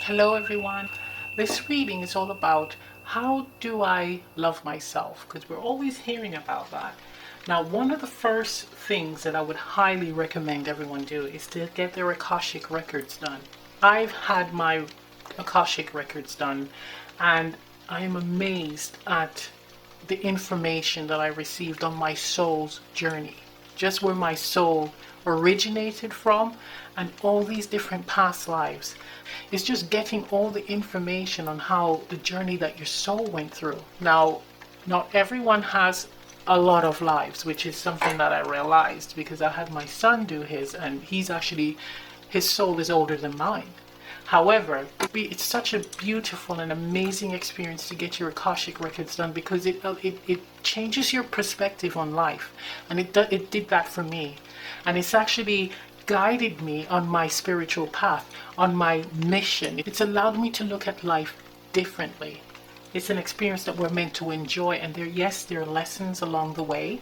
Hello everyone. This reading is all about how do I love myself, because we're always hearing about that. Now, one of the first things that I would highly recommend everyone do is to get their Akashic records done. I've had my Akashic records done and I am amazed at the information that I received on my soul's journey, just where my soul originated from and all these different past lives. It's just getting all the information on how the journey that your soul went through. Now, not everyone has a lot of lives, which is something that I realized because I had my son do his, and his soul is older than mine. However, it's such a beautiful and amazing experience to get your Akashic records done because it changes your perspective on life, and it did that for me, and it's actually guided me on my spiritual path, on my mission. It's allowed me to look at life differently. It's an experience that we're meant to enjoy, and there are lessons along the way,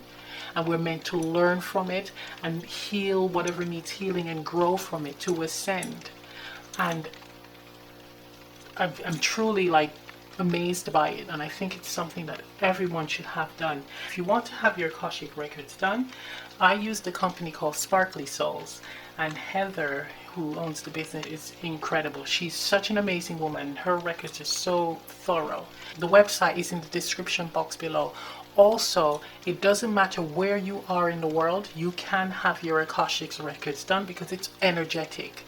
and we're meant to learn from it and heal whatever needs healing and grow from it to ascend. And I'm truly amazed by it, and I think it's something that everyone should have done. If you want to have your Akashic records done, I use the company called Sparkly Souls, and Heather, who owns the business, is incredible. She's such an amazing woman. Her records are so thorough. The website is in the description box below. Also, it doesn't matter where you are in the world, you can have your Akashic records done because it's energetic.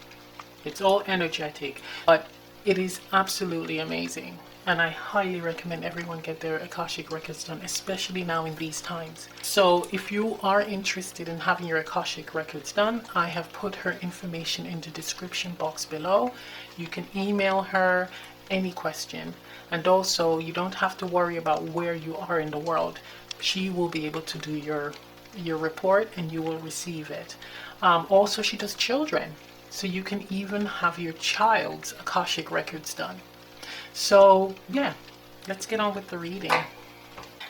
It's all energetic, but it is absolutely amazing. And I highly recommend everyone get their Akashic records done, especially now in these times. So if you are interested in having your Akashic records done, I have put her information in the description box below. You can email her any question. And also, you don't have to worry about where you are in the world. She will be able to do your report and you will receive it. Also, she does children. So you can even have your child's Akashic records done. So yeah, let's get on with the reading.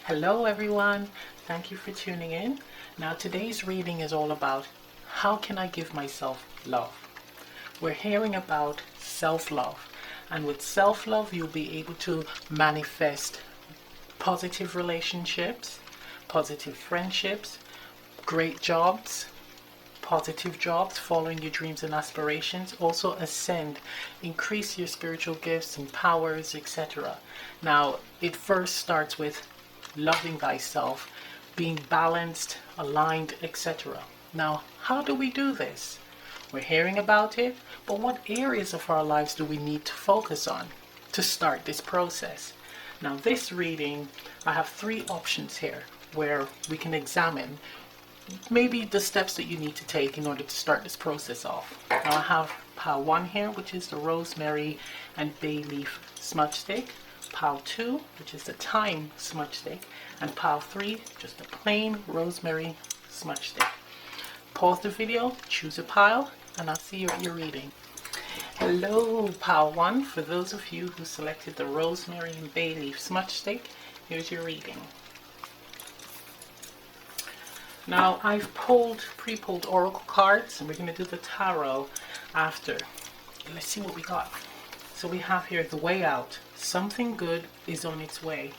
Hello everyone, thank you for tuning in. Now today's reading is all about how can I give myself love. We're hearing about self-love, and with self-love you'll be able to manifest positive relationships, positive friendships, great jobs, positive jobs, following your dreams and aspirations, also ascend, increase your spiritual gifts and powers, etc. Now, it first starts with loving thyself, being balanced, aligned, etc. Now, how do we do this? We're hearing about it, but what areas of our lives do we need to focus on to start this process? Now, this reading, I have 3 options here where we can examine maybe the steps that you need to take in order to start this process off. Now I have pile 1 here, which is the Rosemary and Bay Leaf smudge stick, pile 2, which is the Thyme smudge stick, and pile 3, just a plain Rosemary smudge stick. Pause the video, choose a pile, and I'll see you at your reading. Hello pile 1, for those of you who selected the Rosemary and Bay Leaf smudge stick, here's your reading. Now I've pre-pulled oracle cards, and we're going to do the tarot after. Let's see what we got. So we have here the way out. Something good is on its way.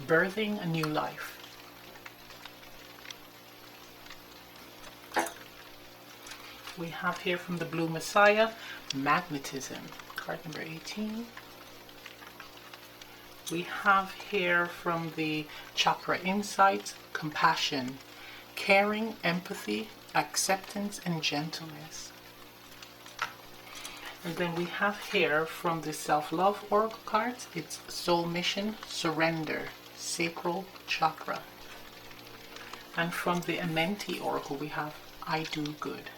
Birthing a new life. We have here from the Blue Messiah, magnetism. Card number 18. We have here from the Chakra Insights, compassion. Caring, empathy, acceptance, and gentleness. And then we have here from the self-love oracle cards, it's soul mission, surrender, sacral chakra. And from the Amenti oracle we have I do good.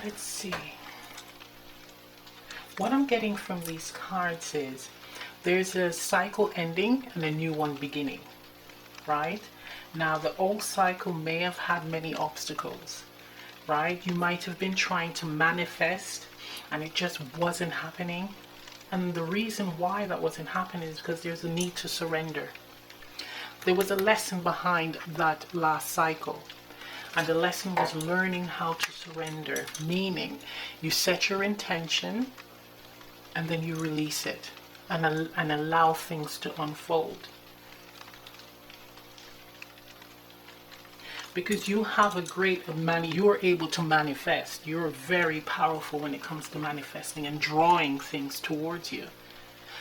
Let's see. What I'm getting from these cards is there's a cycle ending and a new one beginning, right? Now the old cycle may have had many obstacles, right? You might have been trying to manifest and it just wasn't happening. And the reason why that wasn't happening is because there's a need to surrender. There was a lesson behind that last cycle. And the lesson was learning how to surrender, meaning you set your intention and then you release it and allow things to unfold. Because you have a great you're able to manifest. You're very powerful when it comes to manifesting and drawing things towards you.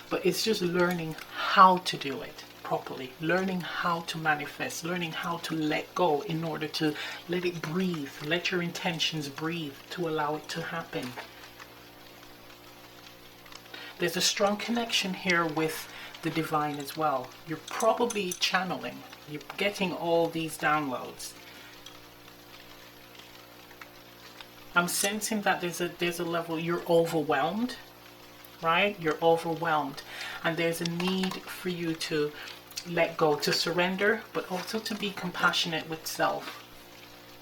But it's just learning how to do it properly, learning how to manifest, learning how to let go in order to let it breathe, let your intentions breathe to allow it to happen. There's a strong connection here with the divine as well. You're probably channeling, you're getting all these downloads. I'm sensing that there's a level you're overwhelmed, right? You're overwhelmed, and there's a need for you to let go, to surrender, but also to be compassionate with self,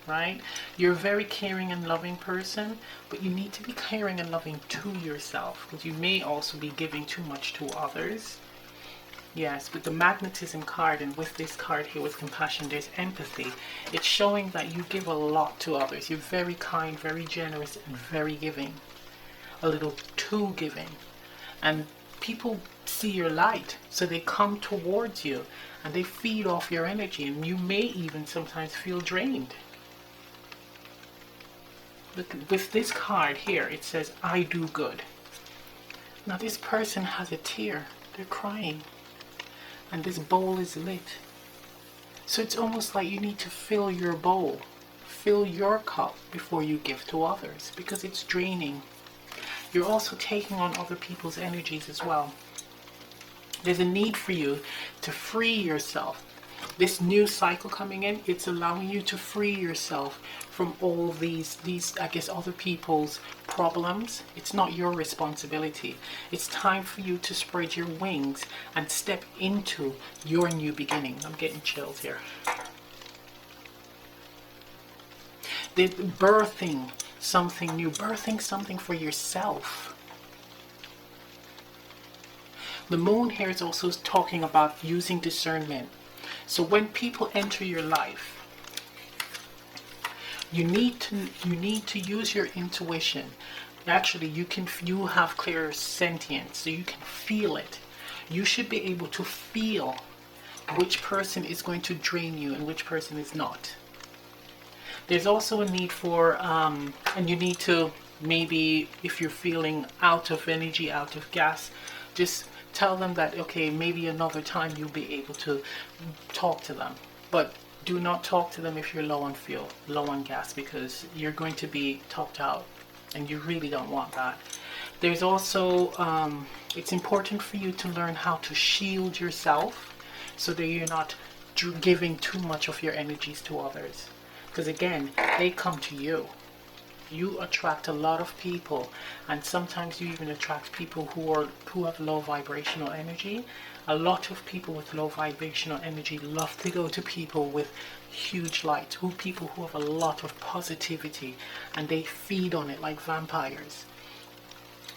right? You're a very caring and loving person, but you need to be caring and loving to yourself, because you may also be giving too much to others. Yes, with the magnetism card and with this card here with compassion, there's empathy. It's showing that you give a lot to others. You're very kind, very generous, and very giving. A little too giving. And people see your light, so they come towards you and they feed off your energy, and you may even sometimes feel drained. Look, with this card here, it says, I do good. Now this person has a tear. They're crying. And this bowl is lit. So it's almost like you need to fill your bowl, fill your cup before you give to others, because it's draining. You're also taking on other people's energies as well. There's a need for you to free yourself. This new cycle coming in, it's allowing you to free yourself from all these I guess other people's problems. It's not your responsibility. It's time for you to spread your wings and step into your new beginning. I'm getting chills here. The birthing something new, birthing something for yourself. The moon here is also talking about using discernment. So when people enter your life, you need to use your intuition. Actually, you have clear sentience, so you can feel it. You should be able to feel which person is going to drain you and which person is not. There's also a need for, and you need to, maybe if you're feeling out of energy, out of gas, just tell them that, okay, maybe another time you'll be able to talk to them. But do not talk to them if you're low on fuel, low on gas, because you're going to be talked out, and you really don't want that. There's also, it's important for you to learn how to shield yourself so that you're not giving too much of your energies to others. Because again, they come to you. You attract a lot of people, and sometimes you even attract people who have low vibrational energy. A lot of people with low vibrational energy love to go to people with huge light, people who have a lot of positivity, and they feed on it like vampires.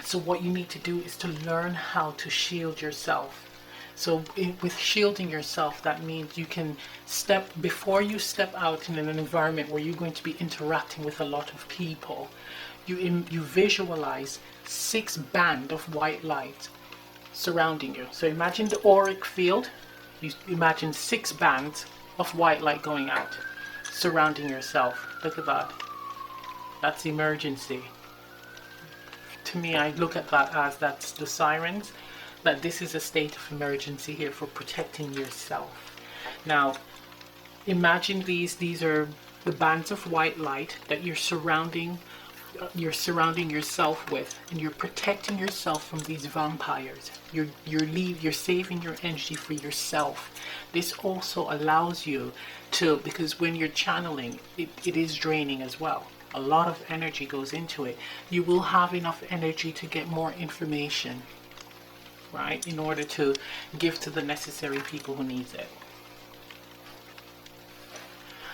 So what you need to do is to learn how to shield yourself. So with shielding yourself, that means you can before you step out in an environment where you're going to be interacting with a lot of people, you visualize 6 bands of white light surrounding you. So imagine the auric field. You imagine 6 bands of white light going out, surrounding yourself. Look at that. That's emergency. To me, I look at that as that's the sirens, that this is a state of emergency here for protecting yourself. Now, imagine these are the bands of white light that you're surrounding yourself with, and you're protecting yourself from these vampires. You're saving your energy for yourself. This also allows you to, because when you're channeling, it is draining as well. A lot of energy goes into it. You will have enough energy to get more information, right, in order to give to the necessary people who needs it.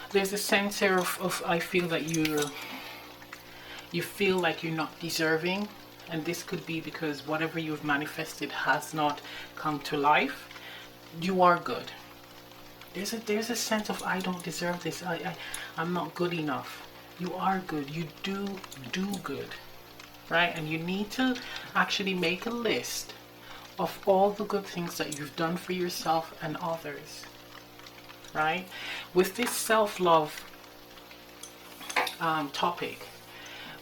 There's a sense here of I feel that you feel like you're not deserving, and this could be because whatever you've manifested has not come to life. You are good. There's a sense of I don't deserve this. I'm not good enough. You are good. You do good, right? And you need to actually make a list of all the good things that you've done for yourself and others, right? With this self-love topic,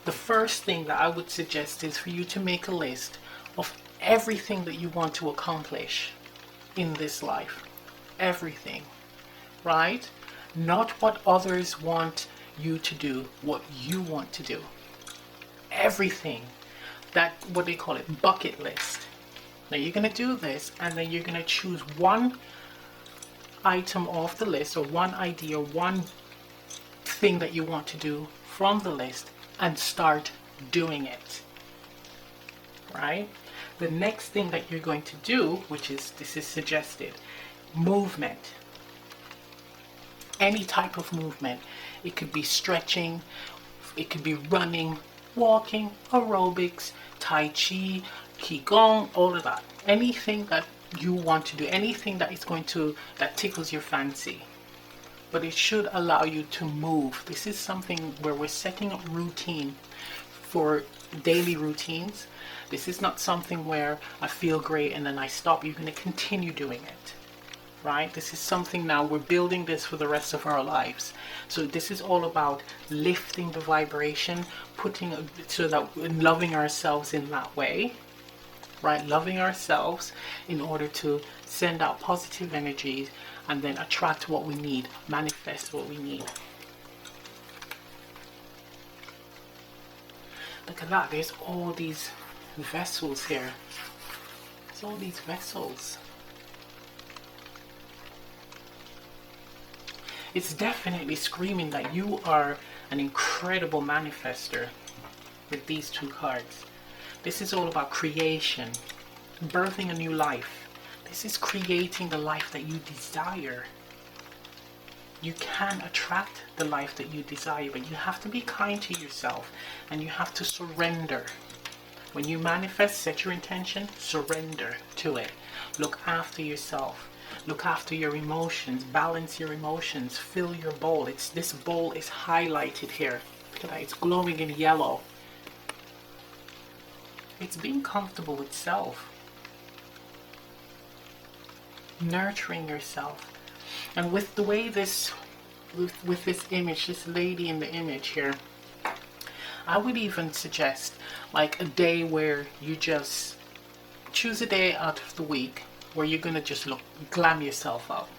the first thing that I would suggest is for you to make a list of everything that you want to accomplish in this life. Everything, right? Not what others want you to do, what you want to do. Everything. That, what they call it, bucket list. Now you're going to do this, and then you're going to choose one item off the list, or one idea, one thing that you want to do from the list, and start doing it, right? The next thing that you're going to do, this is suggested, movement. Any type of movement. It could be stretching, it could be running, walking, aerobics, tai chi, qigong, all of that. Anything that you want to do, anything that is that tickles your fancy. But it should allow you to move. This is something where we're setting up routine for daily routines. This is not something where I feel great and then I stop. You're going to continue doing it, right? This is something now, we're building this for the rest of our lives. So this is all about lifting the vibration, so that we're loving ourselves in that way, right? Loving ourselves in order to send out positive energies and then attract what we need, manifest what we need. Look at that, there's all these vessels here. There's all these vessels. It's definitely screaming that you are an incredible manifester with these two cards. This is all about creation, birthing a new life. This is creating the life that you desire. You can attract the life that you desire, but you have to be kind to yourself and you have to surrender. When you manifest, set your intention, surrender to it. Look after yourself. Look after your emotions, balance your emotions, fill your bowl. This bowl is highlighted here. Look at that, it's glowing in yellow. It's being comfortable with self. Nurturing yourself. And with the way this image, this lady in the image here, I would even suggest like a day where you just choose a day out of the week where you're gonna just glam yourself up,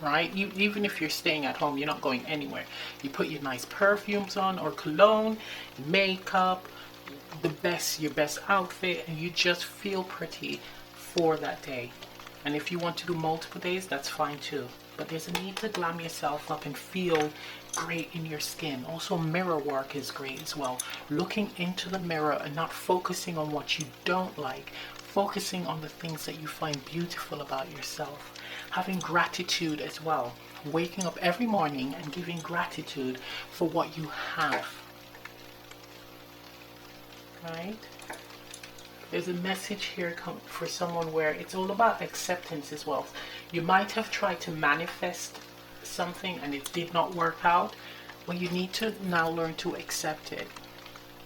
right? Even if you're staying at home, you're not going anywhere. You put your nice perfumes on or cologne, makeup, your best outfit, and you just feel pretty for that day. And if you want to do multiple days, that's fine too. But there's a need to glam yourself up and feel great in your skin. Also, mirror work is great as well. Looking into the mirror and not focusing on what you don't like. Focusing on the things that you find beautiful about yourself. Having gratitude as well. Waking up every morning and giving gratitude for what you have. Right? There's a message here for someone where it's all about acceptance as well. You might have tried to manifest something and it did not work out. Well, you need to now learn to accept it.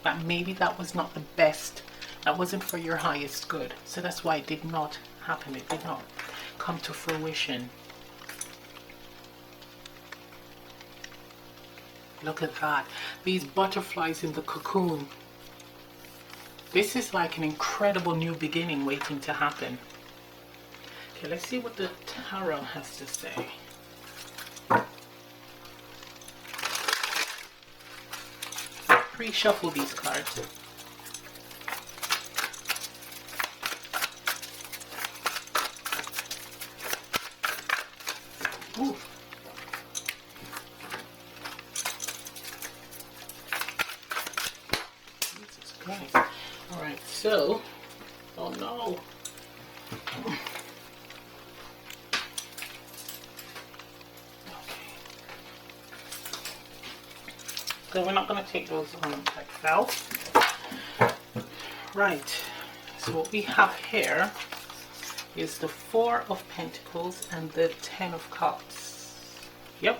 That maybe that was not the best. That wasn't for your highest good. So that's why it did not happen. It did not come to fruition. Look at that. These butterflies in the cocoon. This is like an incredible new beginning waiting to happen. Okay, let's see what the tarot has to say. Pre-shuffle these cards. Ooh. Jesus Christ. Alright, so, oh no. So we're not going to take those on like that. Right, so what we have here is the Four of Pentacles and the Ten of Cups. Yep.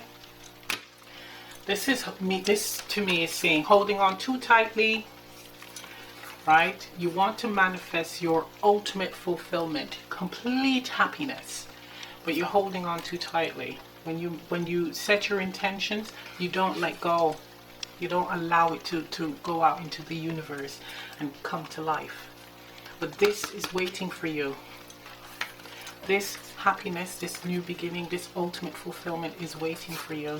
This to me is saying holding on too tightly, right? You want to manifest your ultimate fulfillment, complete happiness, but you're holding on too tightly. When you set your intentions, you don't let go. You don't allow it to go out into the universe and come to life. But this is waiting for you. This happiness, this new beginning, this ultimate fulfillment is waiting for you.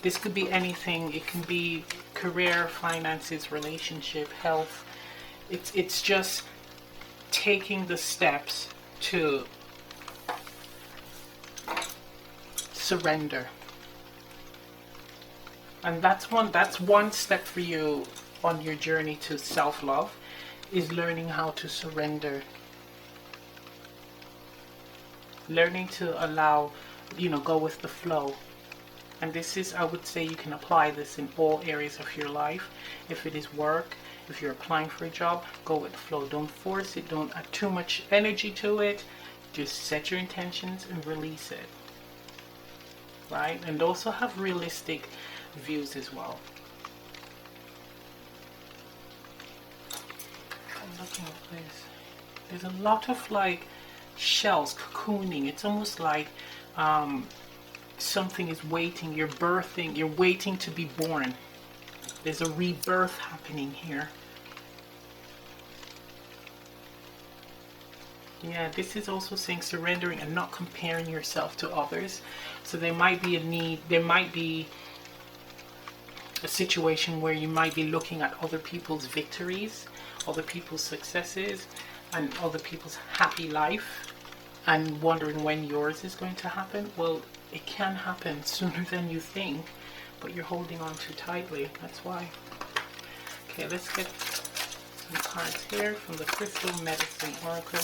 This could be anything. It can be career, finances, relationship, health. It's just taking the steps to surrender. And that's one step for you on your journey to self-love, is learning how to surrender. Learning to allow, go with the flow. And this is, I would say, you can apply this in all areas of your life. If it is work, if you're applying for a job, go with the flow. Don't force it. Don't add too much energy to it. Just set your intentions and release it. Right? And also have realistic views as well. I'm looking at this. There's a lot of like shells, cocooning. It's almost like something is waiting. You're birthing. You're waiting to be born. There's a rebirth happening here. Yeah, this is also saying surrendering and not comparing yourself to others. So there might be a need, there might be a situation where you might be looking at other people's victories, other people's successes, and other people's happy life, and wondering when yours is going to happen. Well, it can happen sooner than you think, but you're holding on too tightly. That's why. Okay, let's get some cards here from the Crystal Medicine Oracle.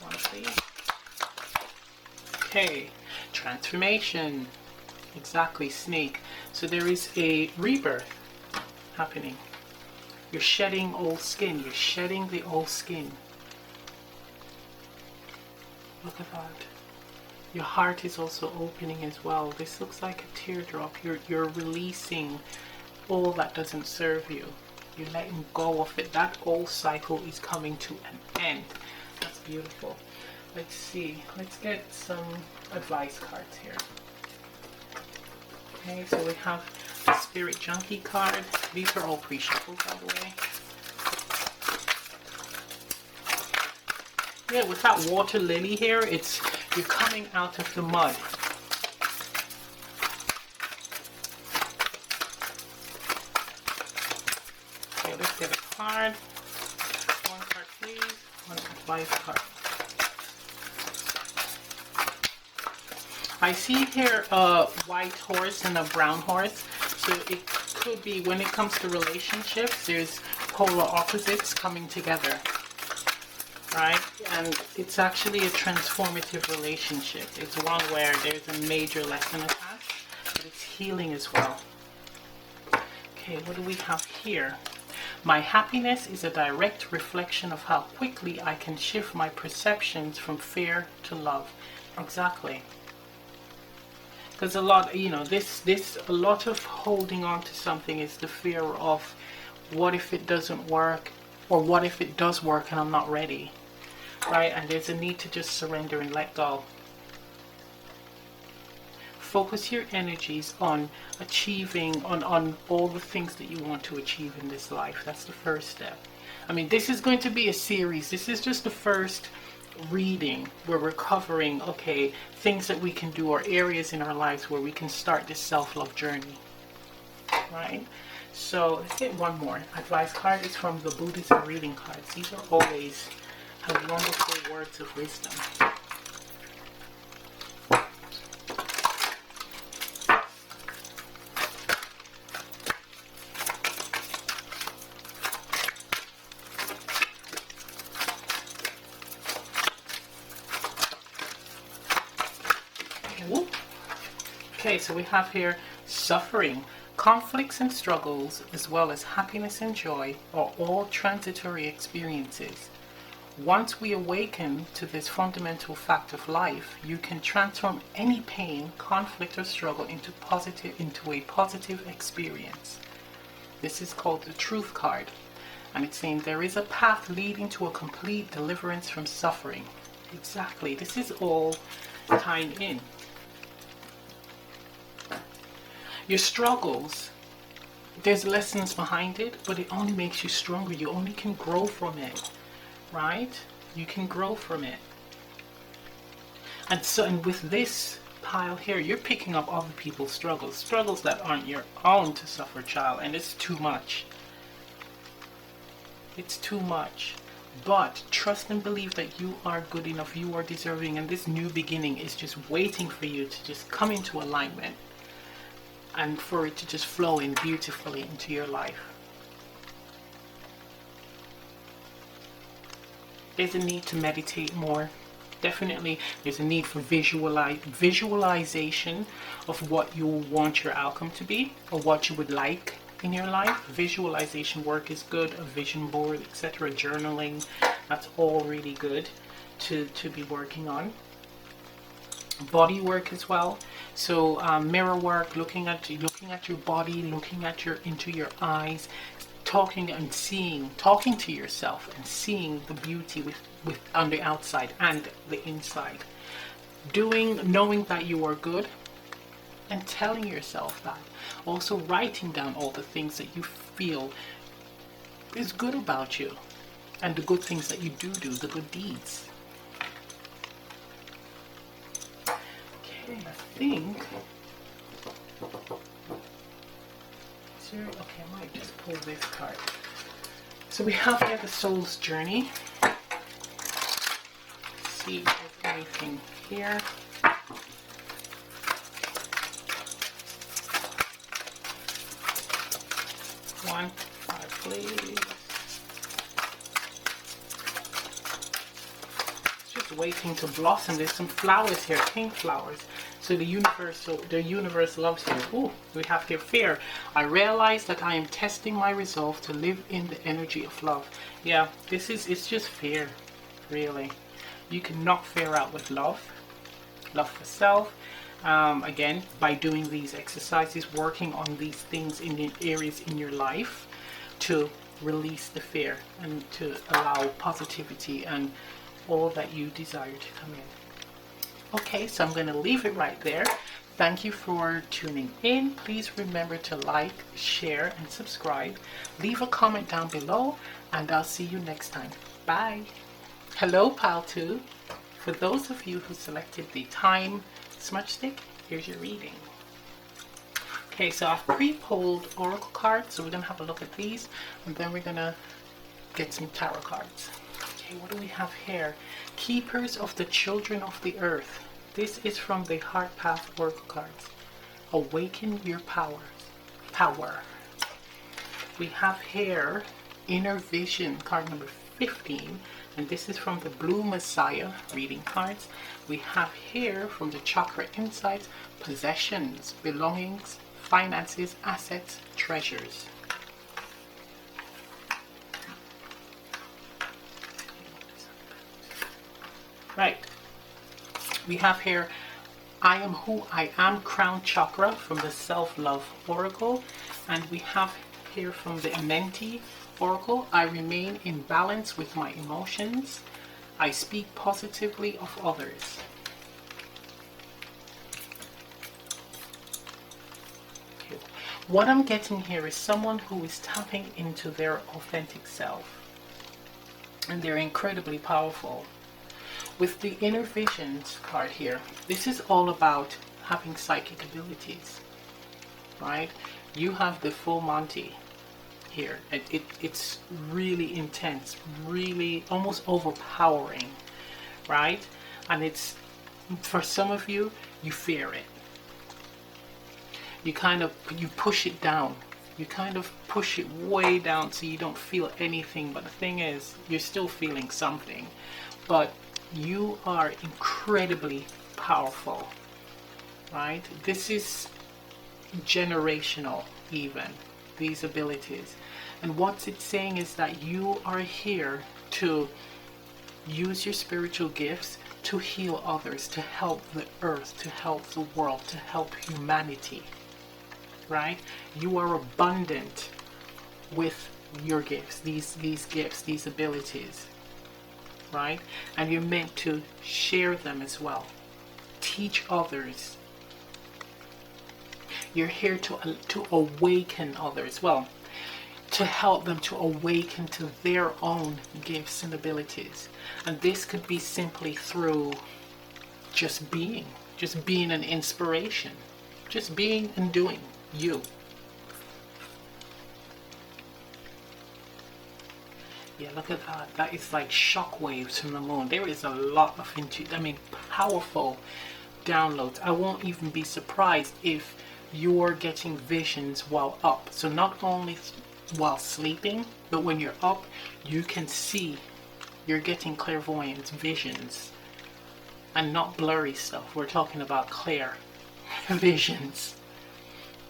One, please. Okay, transformation. Exactly, snake. So there is a rebirth happening. You're shedding old skin. You're shedding the old skin. Look at that. Your heart is also opening as well. This looks like a teardrop. You're releasing all that doesn't serve you. You're letting go of it. That old cycle is coming to an end. That's beautiful. Let's see. Let's get some advice cards here. Okay, so we have the Spirit Junkie card. These are all pre-shuffled, by the way. Yeah, with that water lily here, you're coming out of the mud. Okay, let's get a card. One card, please. One advice card. I see here a white horse and a brown horse. So it could be, when it comes to relationships, there's polar opposites coming together. Right? And it's actually a transformative relationship. It's one where there's a major lesson attached, but it's healing as well. Okay, what do we have here? My happiness is a direct reflection of how quickly I can shift my perceptions from fear to love. Exactly. Because a lot, a lot of holding on to something is the fear of what if it doesn't work, or what if it does work and I'm not ready, right? And there's a need to just surrender and let go. Focus your energies on achieving, on all the things that you want to achieve in this life. That's the first step. I mean, this is going to be a series. This is just the first reading where we're covering, okay, things that we can do or areas in our lives where we can start this self-love journey, right? So let's get one more. Advice card is from the Buddhism reading cards. These are always have wonderful words of wisdom. Okay, so we have here suffering, conflicts and struggles, as well as happiness and joy are all transitory experiences. Once we awaken to this fundamental fact of life, you can transform any pain, conflict, or struggle into a positive experience. This is called the Truth card. And it's saying there is a path leading to a complete deliverance from suffering. Exactly. This is all tying in. Your struggles, there's lessons behind it, but it only makes you stronger. You only can grow from it, right? You can grow from it. And with this pile here, you're picking up other people's struggles that aren't your own to suffer, child, and it's too much. It's too much. But trust and believe that you are good enough, you are deserving, and this new beginning is just waiting for you to just come into alignment and for it to just flow in beautifully into your life. There's a need to meditate more. Definitely there's a need for visualization of what you want your outcome to be, or what you would like in your life. Visualization work is good, a vision board, etc. Journaling, that's all really good to be working on. Body work as well. So mirror work, looking at your body, looking at into your eyes, talking to yourself and seeing the beauty with on the outside and the inside. Knowing that you are good and telling yourself that. Also writing down all the things that you feel is good about you and the good things that you do, the good deeds. Okay, I think. Okay, I might just pull this card. So we have here the soul's journey. Let's see if there's anything here. One, please. It's just waiting to blossom. There's some flowers here, pink flowers. So the universe loves you. Ooh, we have here fear. I realize that I am testing my resolve to live in the energy of love. Yeah, it's just fear, really. You can knock fear out with love for self. Again, by doing these exercises, working on these things in the areas in your life to release the fear and to allow positivity and all that you desire to come in. Okay, so I'm going to leave it right there. Thank you for tuning in. Please remember to like, share, and subscribe. Leave a comment down below, and I'll see you next time. Bye. Hello, Pal 2. For those of you who selected the Thyme smudge stick, here's your reading. Okay, so I've pre-pulled oracle cards, so we're going to have a look at these, and then we're going to get some tarot cards. Okay, what do we have here? Keepers of the Children of the Earth. This is from the Heart Path oracle cards. Awaken your power. We have here Inner Vision, card number 15, and this is from the Blue Messiah reading cards. We have here from the Chakra Insights, possessions, belongings, finances, assets, treasures. Right. We have here I Am Who I Am, Crown Chakra from the Self-Love Oracle. And we have here from the Amenti Oracle, I remain in balance with my emotions. I speak positively of others. Okay. What I'm getting here is someone who is tapping into their authentic self. And they're incredibly powerful. With the Inner Visions card here, this is all about having psychic abilities, right? You have the full Monty here. It's really intense, really almost overpowering, right? And it's, for some of you, you fear it. You push it down. You kind of push it way down so you don't feel anything. But the thing is, you're still feeling something. But you are incredibly powerful, right? This is generational, even, these abilities. And what it's saying is that you are here to Use your spiritual gifts to heal others, to help the earth, to help the world, to help humanity. Right? You are abundant with your gifts, these gifts, these abilities. Right? And you're meant to share them as well. Teach others. You're here to awaken others. Well, to help them to awaken to their own gifts and abilities. And this could be simply through just being an inspiration, just being and doing you. Yeah, look at that. That is like shock waves from the moon. There is a lot of powerful downloads. I won't even be surprised if you're getting visions while up. So not only while sleeping, but when you're up, you can see, you're getting clairvoyant visions, and not blurry stuff. We're talking about clear visions,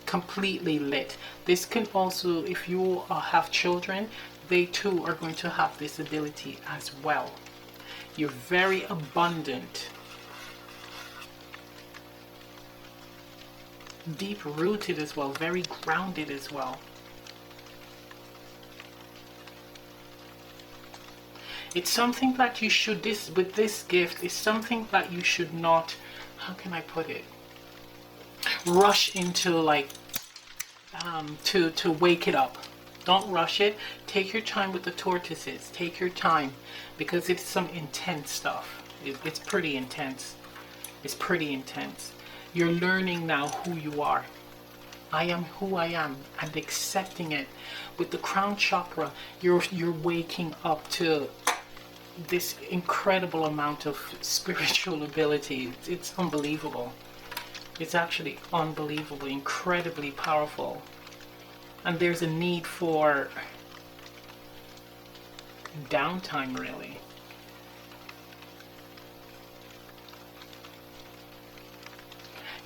completely lit. This can also, if you have children, they too are going to have this ability as well. You're very abundant, deep rooted as well, very grounded as well. It's something that you should, with this gift, is something that you should not, how can I put it, rush into, like, to wake it up. Don't rush it. Take your time with the tortoises. Take your time, because it's some intense stuff. It's pretty intense. It's pretty intense. You're learning now who you are. I am who I am, and accepting it. With the crown chakra, you're waking up to this incredible amount of spiritual ability. It's unbelievable. It's actually unbelievable, incredibly powerful. And there's a need for downtime, really.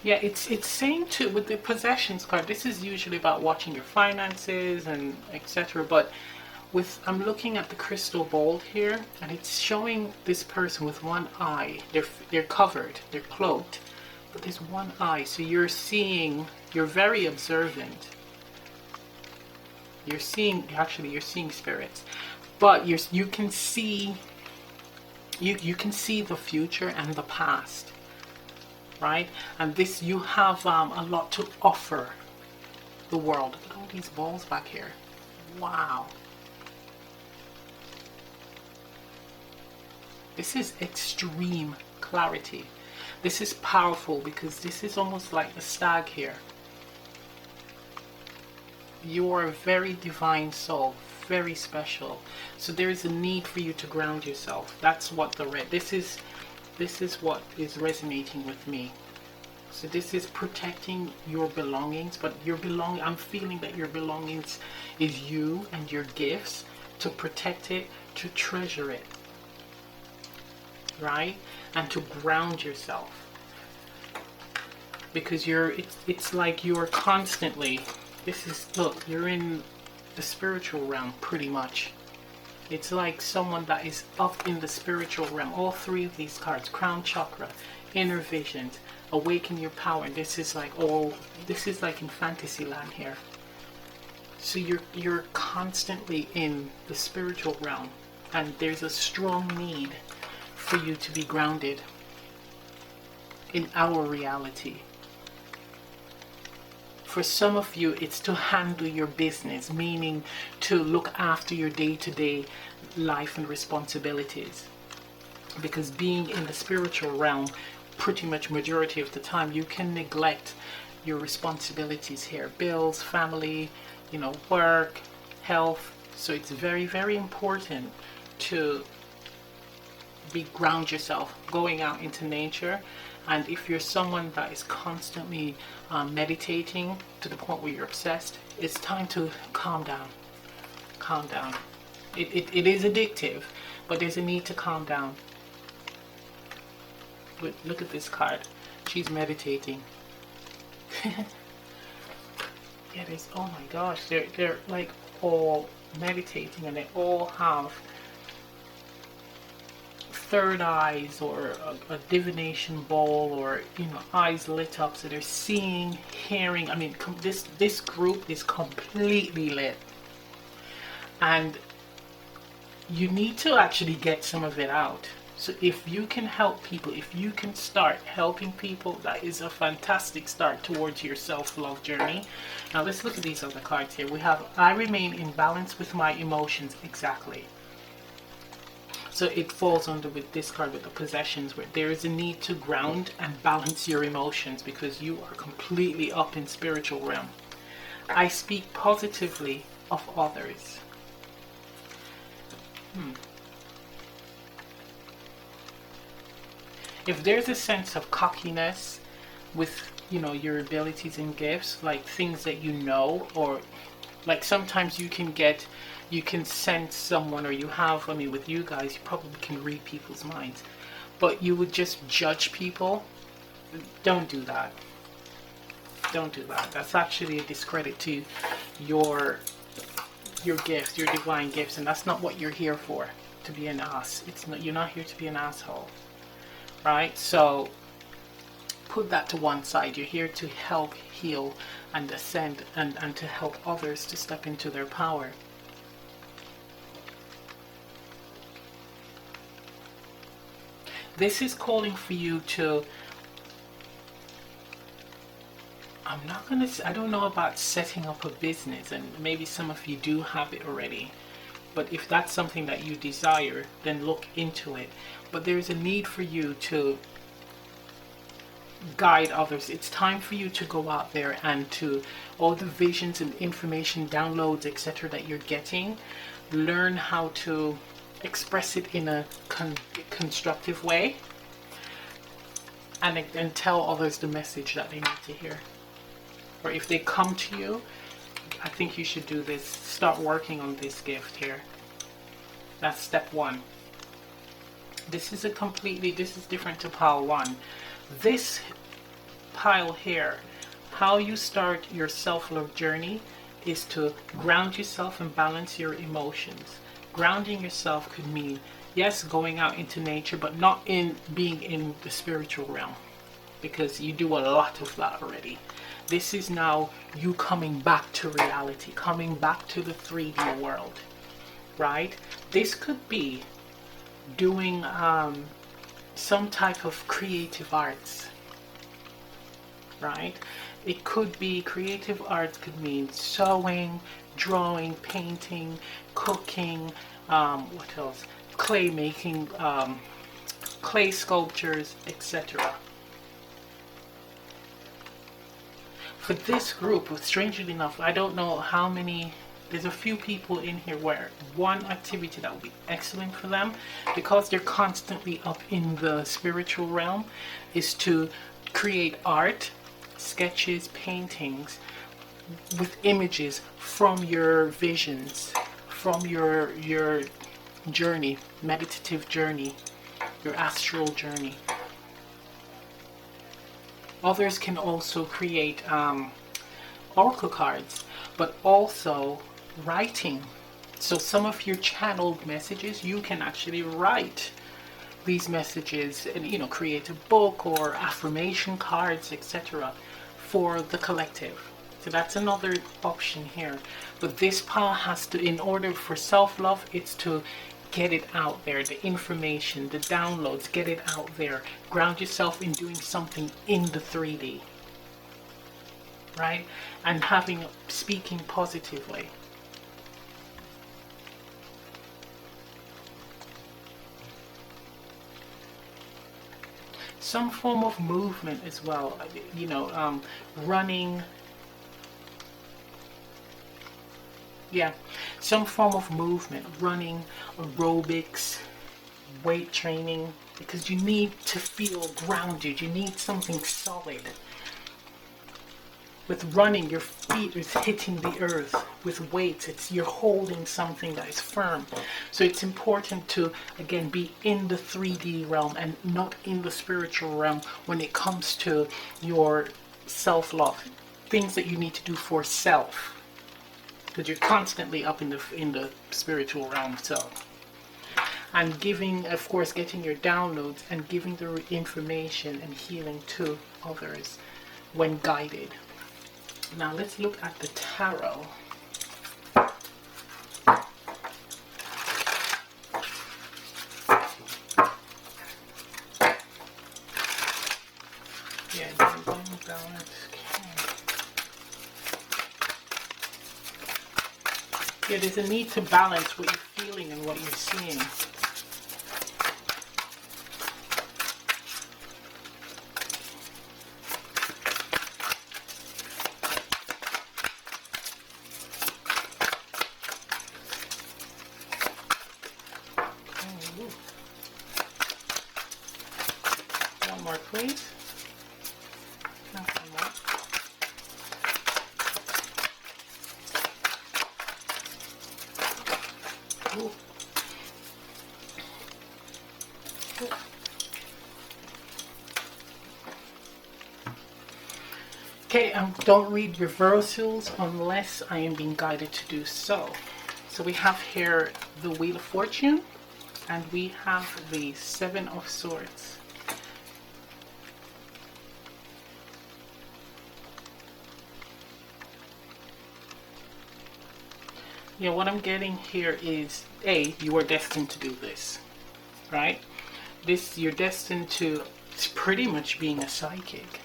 Yeah, it's saying too, with the possessions card, this is usually about watching your finances and etc. But I'm looking at the crystal ball here, and it's showing this person with one eye. They're covered, they're cloaked, but there's one eye. So you're very observant. You're seeing spirits, but you can see the future and the past, right? And this, you have a lot to offer the world. Look at all these balls back here. Wow. This is extreme clarity. This is powerful, because this is almost like the stag here. You are a very divine soul, very special. So there is a need for you to ground yourself. That's what this is what is resonating with me. So this is protecting your belongings, but I'm feeling that your belongings is you and your gifts, to protect it, to treasure it. Right? And to ground yourself, because it's like you're constantly, look, you're in the spiritual realm pretty much. It's like someone that is up in the spiritual realm. All three of these cards: crown chakra, inner visions, awaken your power. And this is like in fantasy land here. So you're constantly in the spiritual realm, and there's a strong need for you to be grounded in our reality. For some of you, it's to handle your business, meaning to look after your day-to-day life and responsibilities. Because being in the spiritual realm, pretty much majority of the time, you can neglect your responsibilities here. Bills, family, work, health. So it's very, very important to ground yourself, going out into nature. And if you're someone that is constantly meditating to the point where you're obsessed, it's time to calm down. Calm down. It is addictive, but there's a need to calm down. Look at this card. She's meditating. Yeah, oh my gosh, they're like all meditating, and they all have third eyes or a divination ball, or eyes lit up, so they're seeing, hearing. I mean, this group is completely lit, and you need to actually get some of it out. So if you can help people, if you can start helping people, that is a fantastic start towards your self-love journey. Now let's look at these other cards here. We have, I remain in balance with my emotions. Exactly. So it falls under with this card with the possessions, where there is a need to ground and balance your emotions because you are completely up in spiritual realm. I speak positively of others. If there's a sense of cockiness with your abilities and gifts, like things that or like sometimes you can sense someone, or you have, I mean, with you guys, you probably can read people's minds, but you would just judge people. Don't do that. Don't do that. That's actually a discredit to your gifts, your divine gifts, and that's not what you're here for, to be an ass. You're not here to be an asshole. Right? So put that to one side. You're here to help heal and ascend, and to help others to step into their power. This is calling for you to, I don't know about setting up a business, and maybe some of you do have it already. But if that's something that you desire, then look into it. But there's a need for you to guide others. It's time for you to go out there and to all the visions and information, downloads, etc. that you're getting, learn how to express it in a constructive way, and tell others the message that they need to hear. Or if they come to you, I think you should do this. Start working on this gift here. That's step one. This is different to pile one. This pile here, how you start your self-love journey is to ground yourself and balance your emotions. Grounding yourself could mean, yes, going out into nature, but not in being in the spiritual realm, because you do a lot of that already. This is now you coming back to reality, coming back to the 3D world, right? This could be doing some type of creative arts, right? It could be creative arts, could mean sewing, drawing, painting, cooking, what else? Clay making, clay sculptures, etc. For this group, strangely enough, I don't know how many, there's a few people in here where one activity that would be excellent for them, because they're constantly up in the spiritual realm, is to create art, sketches, paintings with images from your visions, from your journey, meditative journey, your astral journey. Others can also create oracle cards, but also writing. So some of your channeled messages, you can actually write these messages and create a book or affirmation cards, etc. for the collective. So that's another option here. But this power has to, in order for self-love, it's to get it out there, the information, the downloads, get it out there. Ground yourself in doing something in the 3D, right? And speaking positively. Some form of movement as well, running. Yeah, some form of movement, running, aerobics, weight training, because you need to feel grounded. You need something solid. With running, your feet is hitting the earth. With weights, you're holding something that is firm. So it's important to, again, be in the 3D realm and not in the spiritual realm when it comes to your self-love. Things that you need to do for self. Because you're constantly up in the spiritual realm. So and giving, of course, getting your downloads and giving the information and healing to others when guided. Now let's look at the tarot. Yeah, divine balance. Yeah, there's a need to balance what you're feeling and what you're seeing. One more, please. One more. Ooh. Okay, don't read reversals unless I am being guided to do so. So we have here the Wheel of Fortune, and we have the Seven of Swords. Yeah, what I'm getting here is, A, you are destined to do this, right? You're destined to pretty much being a psychic,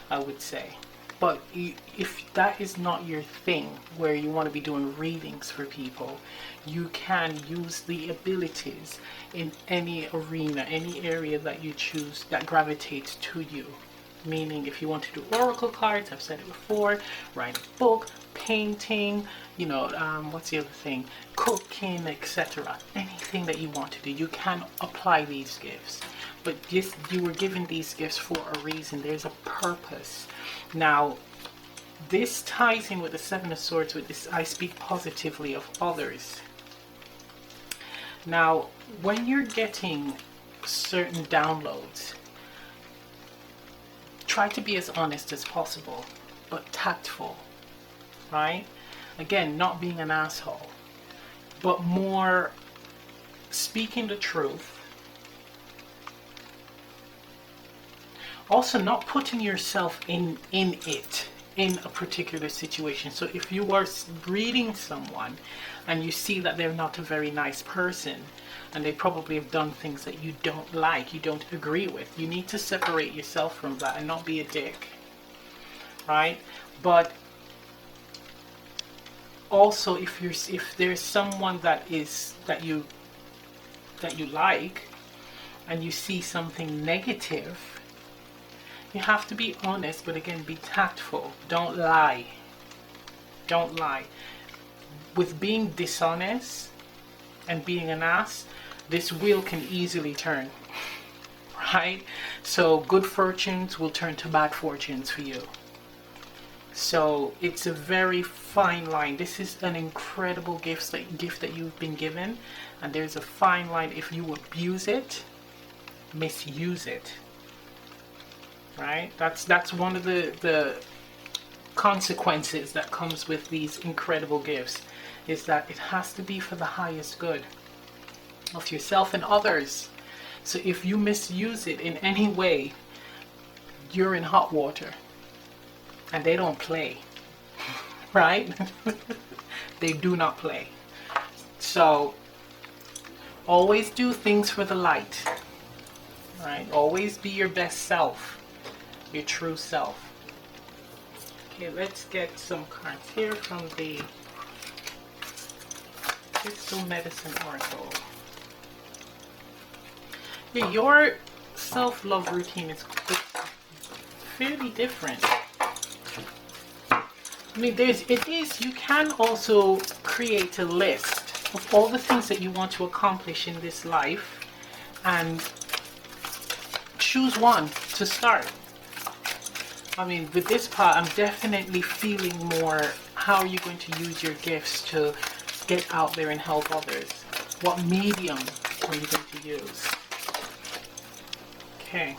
I would say. But if that is not your thing, where you want to be doing readings for people, you can use the abilities in any arena, any area that you choose that gravitates to you. Meaning, if you want to do oracle cards, I've said it before, write a book, painting, you know, what's the other thing, cooking, etc. Anything that you want to do, you can apply these gifts. But yes, you were given these gifts for a reason. There's a purpose. Now, this ties in with the Seven of Swords. With this, I speak positively of others. Now, when you're getting certain downloads, try to be as honest as possible, but tactful, right? Again, not being an asshole, but more speaking the truth. Also, not putting yourself in a particular situation. So if you are reading someone and you see that they're not a very nice person, and they probably have done things that you don't like, you don't agree with, you need to separate yourself from that and not be a dick, right? But also, if there's someone that you like, and you see something negative, you have to be honest, but again, be tactful. Don't lie. Don't lie. With being dishonest and being an ass, this wheel can easily turn, right? So good fortunes will turn to bad fortunes for you. So it's a very fine line. This is an incredible gift that you've been given, and there's a fine line. If you abuse it, misuse it, right? That's one of the consequences that comes with these incredible gifts, is that it has to be for the highest good of yourself and others. So if you misuse it in any way, you're in hot water, and they don't play, right? They do not play. So always do things for the light, right? Always be your best self, your true self. Okay, let's get some cards here from the Crystal Medicine Oracle. Yeah, your self-love routine is fairly different. I mean, you can also create a list of all the things that you want to accomplish in this life and choose one to start. I mean, with this part, I'm definitely feeling more, how are you going to use your gifts to get out there and help others? What medium are you going to use? Okay,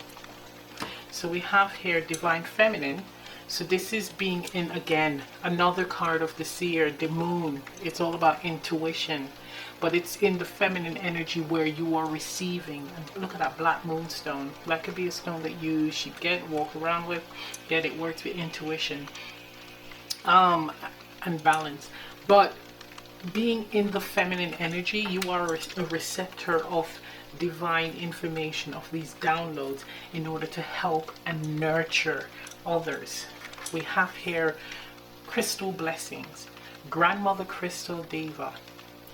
so we have here Divine Feminine. So this is being in, again, another card of the seer, the moon. It's all about intuition, but it's in the feminine energy where you are receiving. And look at that black moonstone. That could be a stone that you should get, walk around with. Get it works with intuition and balance. But being in the feminine energy, you are a receptor of divine information, of these downloads, in order to help and nurture others. We have here crystal blessings, grandmother crystal diva,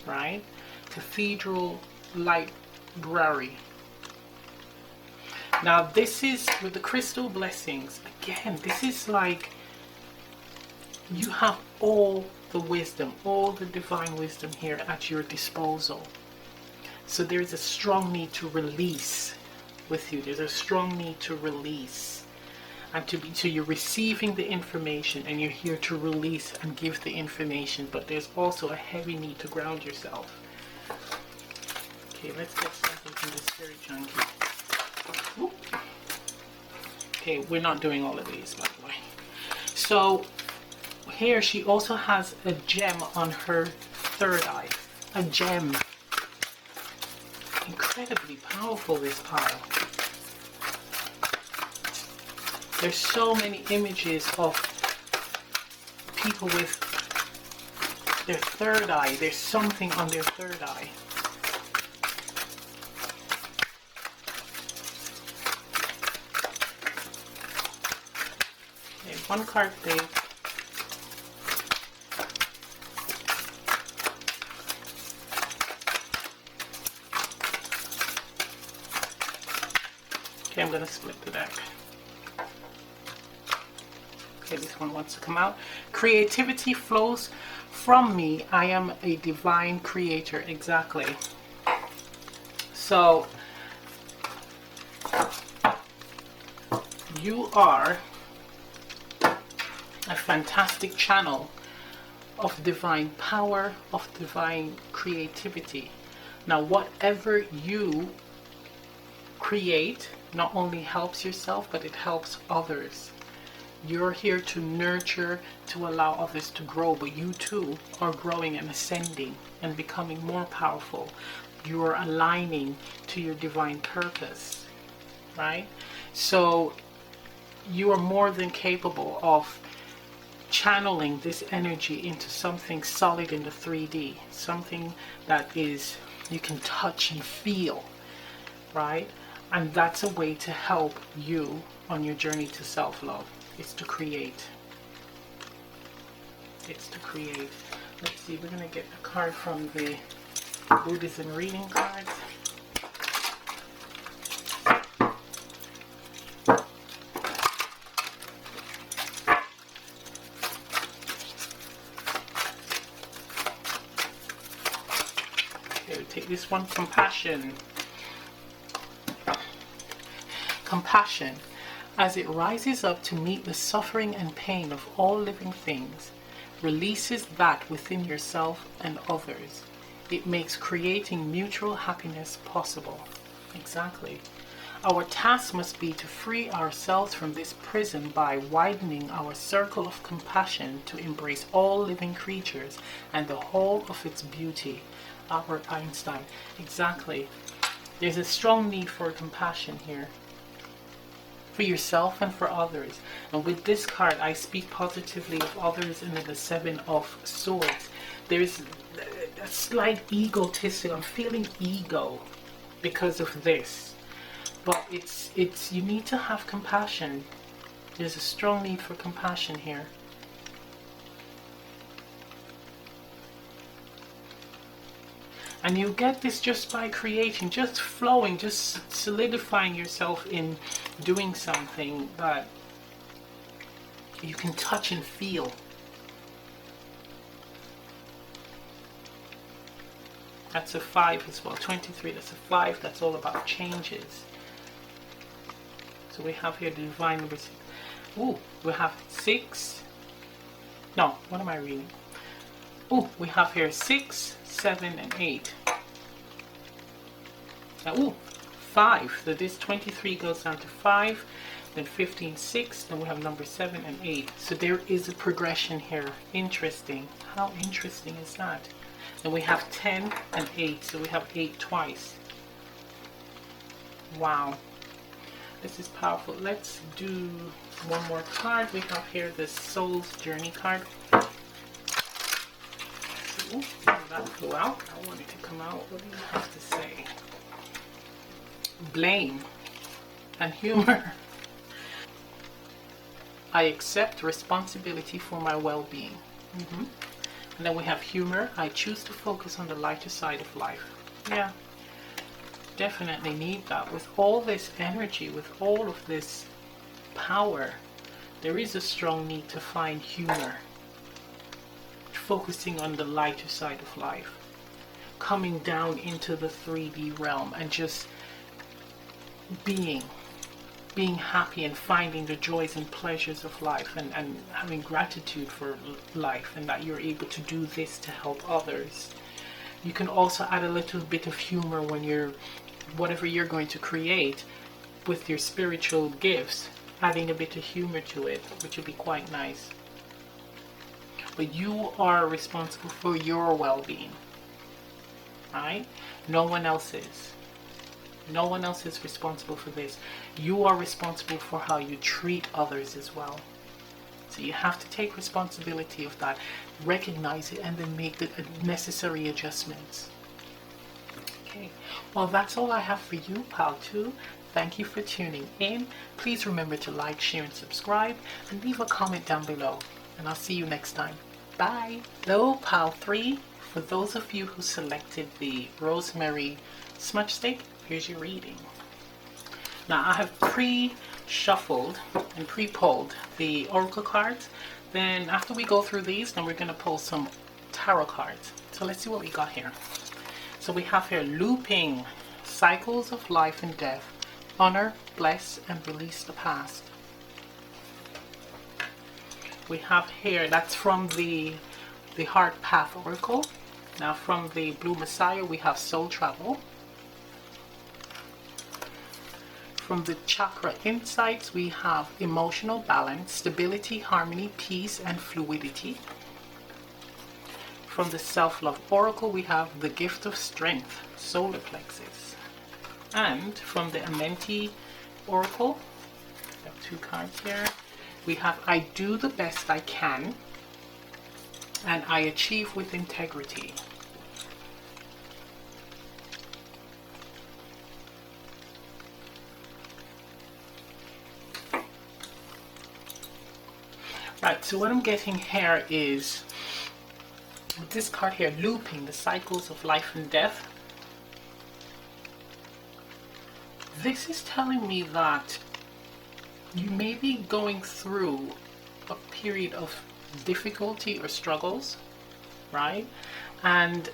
right? Cathedral library. Now this is with the crystal blessings. Again, this is like you have all the wisdom, all the divine wisdom here at your disposal. So there's a strong need to release with you. There's a strong need to release. And so you're receiving the information and you're here to release and give the information, but there's also a heavy need to ground yourself. Okay, let's get something from the spirit junkie. Oop. Okay, we're not doing all of these, by the way. So here she also has a gem on her third eye. A gem. Incredibly powerful, this pile. There's so many images of people with their third eye. There's something on their third eye. Okay, one card please. Okay, I'm going to split the deck. Okay, this one wants to come out. Creativity flows from me. I am a divine creator. Exactly. So you are a fantastic channel of divine power, of divine creativity. Now whatever you create not only helps yourself, but it helps others. You're here to nurture, to allow others to grow, but you too are growing and ascending and becoming more powerful. You are aligning to your divine purpose, right? So you are more than capable of channeling this energy into something solid in the 3D, something that is you can touch and feel, right? And that's a way to help you on your journey to self-love. It's to create. It's to create. Let's see, we're going to get a card from the Buddhism reading cards. Okay, we take this one, compassion. Compassion. As it rises up to meet the suffering and pain of all living things, releases that within yourself and others. It makes creating mutual happiness possible. Exactly. Our task must be to free ourselves from this prison by widening our circle of compassion to embrace all living creatures and the whole of its beauty. Albert Einstein. Exactly. There's a strong need for compassion here. For yourself and for others. And with this card, I speak positively of others in the Seven of Swords. There's a slight egotistic. I'm feeling ego because of this. But it's you need to have compassion. There's a strong need for compassion here. And you get this just by creating, just flowing, just solidifying yourself in doing something that you can touch and feel. That's a 5 as well. 23, that's a 5. That's all about changes. So we have here the divine. Ooh, we have 6. No, what am I reading? Ooh, we have here 6, 7, and 8. Ooh, 5. So this 23 goes down to 5. then 15, 6, then we have number 7 and 8. So there is a progression here. Interesting. How interesting is that? Then we have 10 and 8, so we have 8 twice. Wow. This is powerful. Let's do one more card. We have here the Soul's Journey card. Ooh, that flew out. I want it to come out. What do you have to say? Blame and humor. I accept responsibility for my well-being. And then we have humor. I choose to focus on the lighter side of life. Yeah, definitely need that. With all this energy, with all of this power, there is a strong need to find humor. Focusing on the lighter side of life. Coming down into the 3D realm and just being happy and finding the joys and pleasures of life, and having gratitude for life, and that you're able to do this to help others. You can also add a little bit of humor when you're, whatever you're going to create with your spiritual gifts, adding a bit of humor to it, which would be quite nice. But you are responsible for your well-being, right? No one else is. No one else is responsible for this. You are responsible for how you treat others as well. So you have to take responsibility of that, recognize it, and then make the necessary adjustments. Okay, well, that's all I have for you, Pal 2. Thank you for tuning in. Please remember to like, share, and subscribe, and leave a comment down below. And I'll see you next time. Bye. Hello, Pal 3. For those of you who selected the Rosemary smudge stick, here's your reading. Now, I have pre-shuffled and pre-pulled the oracle cards. Then after we go through these, then we're going to pull some tarot cards. So let's see what we got here. So we have here looping, cycles of life and death, honor, bless, and release the past. We have here, that's from the Heart Path Oracle. Now from the Blue Messiah, we have Soul Travel. From the Chakra Insights, we have Emotional Balance, Stability, Harmony, Peace, and Fluidity. From the Self-Love Oracle, we have the Gift of Strength, Solar Plexus. And from the Amenti Oracle, I have 2 cards here. We have I do the best I can, and I achieve with integrity. Right, so what I'm getting here is, with this card here, looping, the cycles of life and death. This is telling me that you may be going through a period of difficulty or struggles, right? And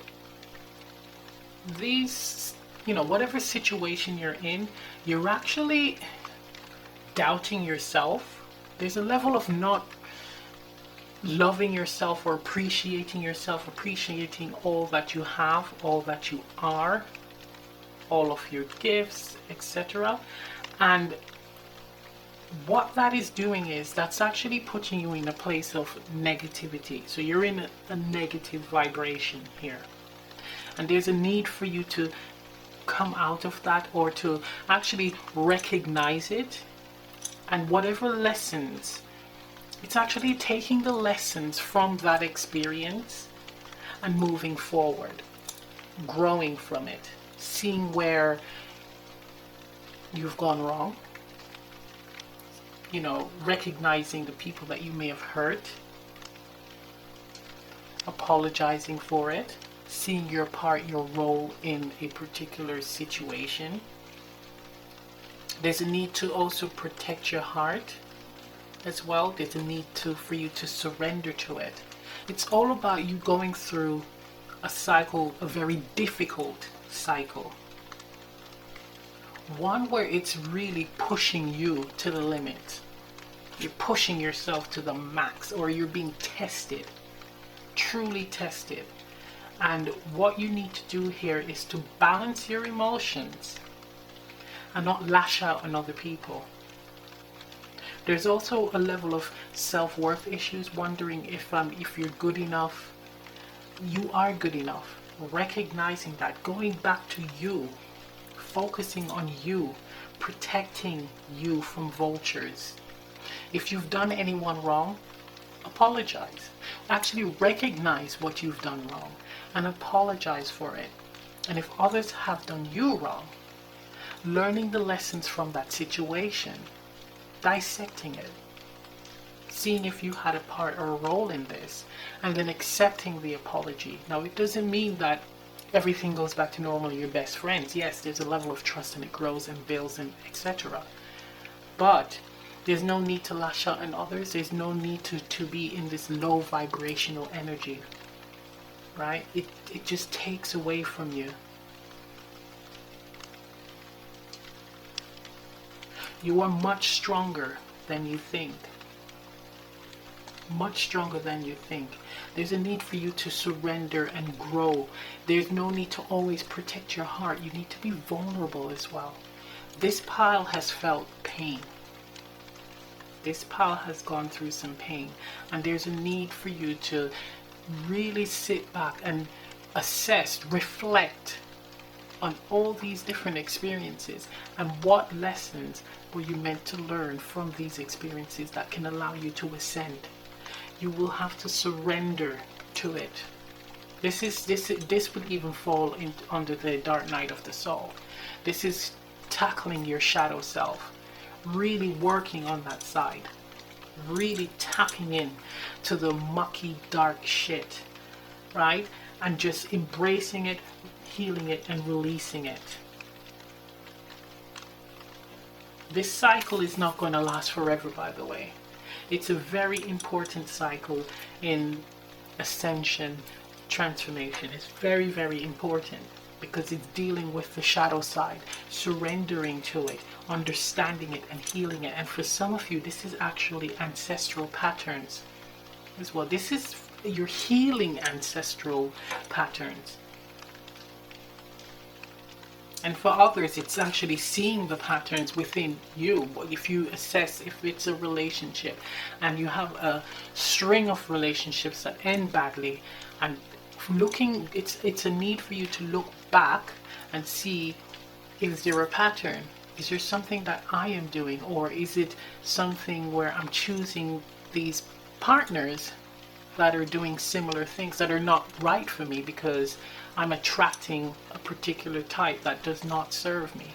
these, whatever situation you're in, you're actually doubting yourself. There's a level of not loving yourself or appreciating yourself, appreciating all that you have, all that you are, all of your gifts, etc. And what that is doing is that's actually putting you in a place of negativity. So you're in a negative vibration here. And there's a need for you to come out of that, or to actually recognize it. And whatever lessons, it's actually taking the lessons from that experience and moving forward, growing from it, seeing where you've gone wrong, recognizing the people that you may have hurt, apologizing for it, seeing your part, your role in a particular situation. There's a need to also protect your heart as well. There's a need for you to surrender to it. It's all about you going through a cycle, a very difficult cycle. One where it's really pushing you to the limit. You're pushing yourself to the max, or you're being tested, truly tested. And what you need to do here is to balance your emotions and not lash out on other people. There's also a level of self-worth issues, wondering if you're good enough. You are good enough. Recognizing that, going back to you, focusing on you, protecting you from vultures. If you've done anyone wrong, apologize. Actually recognize what you've done wrong and apologize for it. And if others have done you wrong, learning the lessons from that situation, dissecting it, seeing if you had a part or a role in this, and then accepting the apology. Now, it doesn't mean that everything goes back to normal and you're best friends. Yes, there's a level of trust and it grows and builds and etc. But there's no need to lash out on others. There's no need to be in this low vibrational energy, right? It just takes away from you. You are much stronger than you think. Much stronger than you think. There's a need for you to surrender and grow. There's no need to always protect your heart. You need to be vulnerable as well. This pile has felt pain. This pile has gone through some pain, and there's a need for you to really sit back and assess, reflect on all these different experiences and what lessons were you meant to learn from these experiences that can allow you to ascend. You will have to surrender to it. This would even fall under the dark night of the soul. This is tackling your shadow self, really working on that side, really tapping in to the mucky dark shit, right? And just embracing it, healing it, and releasing it. This cycle is not going to last forever, by the way. It's a very important cycle in ascension, transformation. It's very, very important because it's dealing with the shadow side, surrendering to it, understanding it, and healing it. And for some of you, this is actually ancestral patterns as well. This is your healing ancestral patterns. And for others, it's actually seeing the patterns within you. If you assess if it's a relationship and you have a string of relationships that end badly, and looking, it's a need for you to look back and see, is there a pattern? Is there something that I am doing? Or is it something where I'm choosing these partners that are doing similar things that are not right for me because I'm attracting a particular type that does not serve me,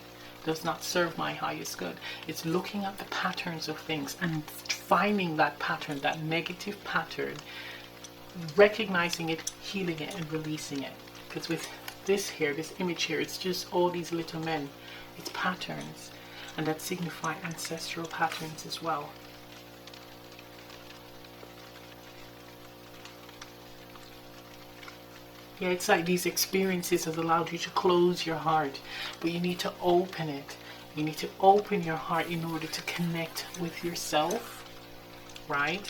does not serve my highest good. It's looking at the patterns of things and finding that pattern, that negative pattern, recognizing it, healing it, and releasing it. Because with this here, this image here, it's just all these little men. It's patterns, and that signify ancestral patterns as well. Yeah, it's like these experiences have allowed you to close your heart, but you need to open it. You need to open your heart in order to connect with yourself, right?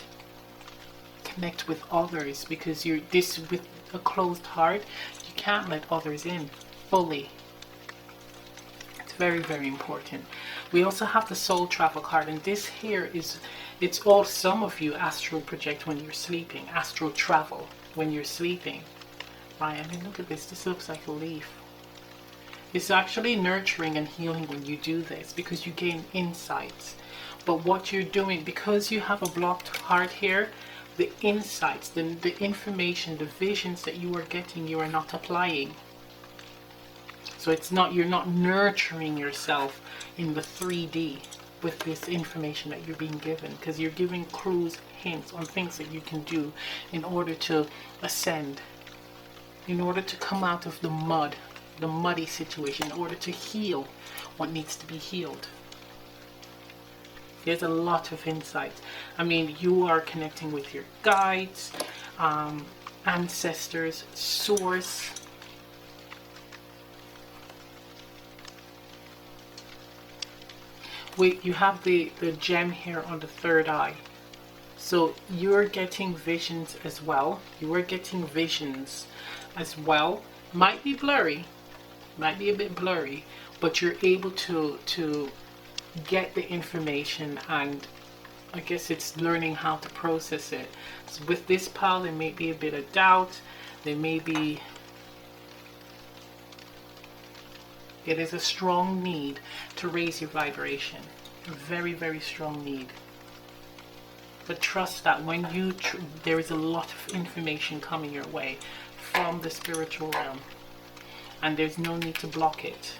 Connect with others, because with a closed heart, you can't let others in fully. It's very, very important. We also have the soul travel card, and this here it's all, some of you astral project when you're sleeping, astral travel when you're sleeping. Right, I mean, look at this. This looks like a leaf. It's actually nurturing and healing when you do this because you gain insights. But what you're doing, because you have a blocked heart here, the insights, the information, the visions that you are getting, you are not applying. So it's not, you're not nurturing yourself in the 3D with this information that you're being given, because you're giving clues, hints on things that you can do in order to ascend, in order to come out of the mud, the muddy situation, in order to heal what needs to be healed. There's a lot of insight. I mean, you are connecting with your guides, ancestors, source. You have the gem here on the third eye. So you're getting visions as well. You are getting visions as well. Might be blurry, might be a bit blurry, but you're able to get the information and I guess it's learning how to process it. So with this pile, there may be a bit of doubt. There may be, it is a strong need to raise your vibration. A very, very strong need. But trust that when you, there is a lot of information coming your way from the spiritual realm. And there's no need to block it.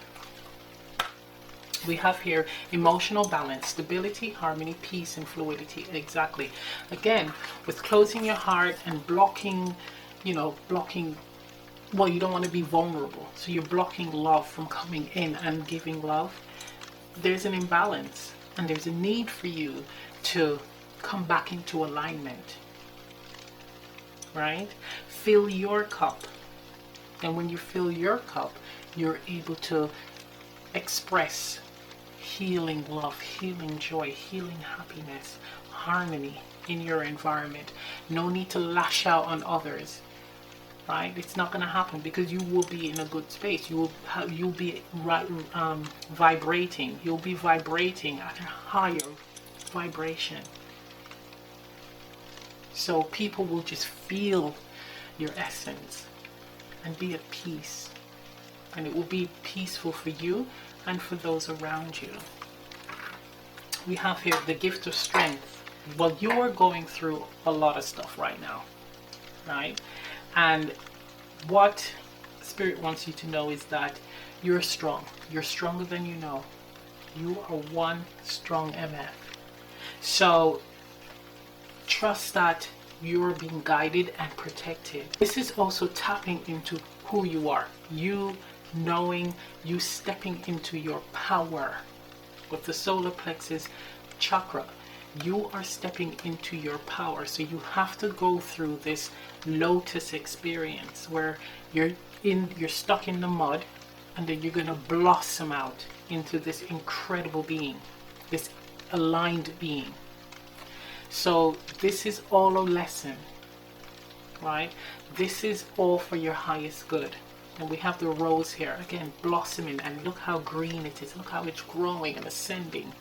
We have here emotional balance, stability, harmony, peace, and fluidity. Exactly. Again, with closing your heart and blocking, you know, blocking, well, you don't want to be vulnerable. So you're blocking love from coming in and giving love. There's an imbalance, and there's a need for you to come back into alignment. Right? Fill your cup. And when you fill your cup, you're able to express healing love, healing joy, healing happiness, harmony in your environment. No need to lash out on others, right? It's not going to happen because you will be in a good space. You'll be vibrating. You'll be vibrating at a higher vibration. So people will just feel your essence and be at peace. And it will be peaceful for you and for those around you. We have here the gift of strength. Well, you are going through a lot of stuff right now, right? And what Spirit wants you to know is that you're strong. You're stronger than you know. You are one strong MF. So trust that you're being guided and protected. This is also tapping into who you are. You knowing, you stepping into your power. With the solar plexus chakra, you are stepping into your power. So you have to go through this lotus experience where you're stuck in the mud, and then you're going to blossom out into this incredible being, this aligned being. So this is all a lesson, right? This is all for your highest good. And we have the rose here, again, blossoming, and look how green it is. Look how it's growing and ascending.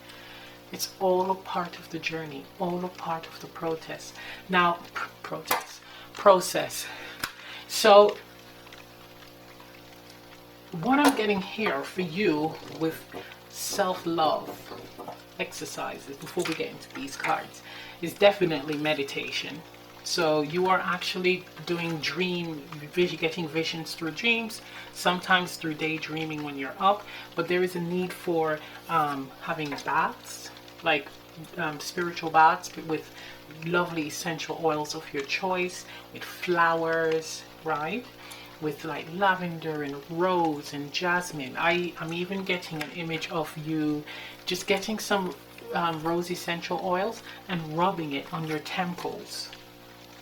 It's all a part of the journey, all a part of the process. So what I'm getting here for you with self-love exercises, before we get into these cards, is definitely meditation. So you are actually doing getting visions through dreams, sometimes through daydreaming when you're up, but there is a need for having baths, like spiritual baths with lovely essential oils of your choice, with flowers, right? With like lavender and rose and jasmine. I'm even getting an image of you just getting some rose essential oils and rubbing it on your temples.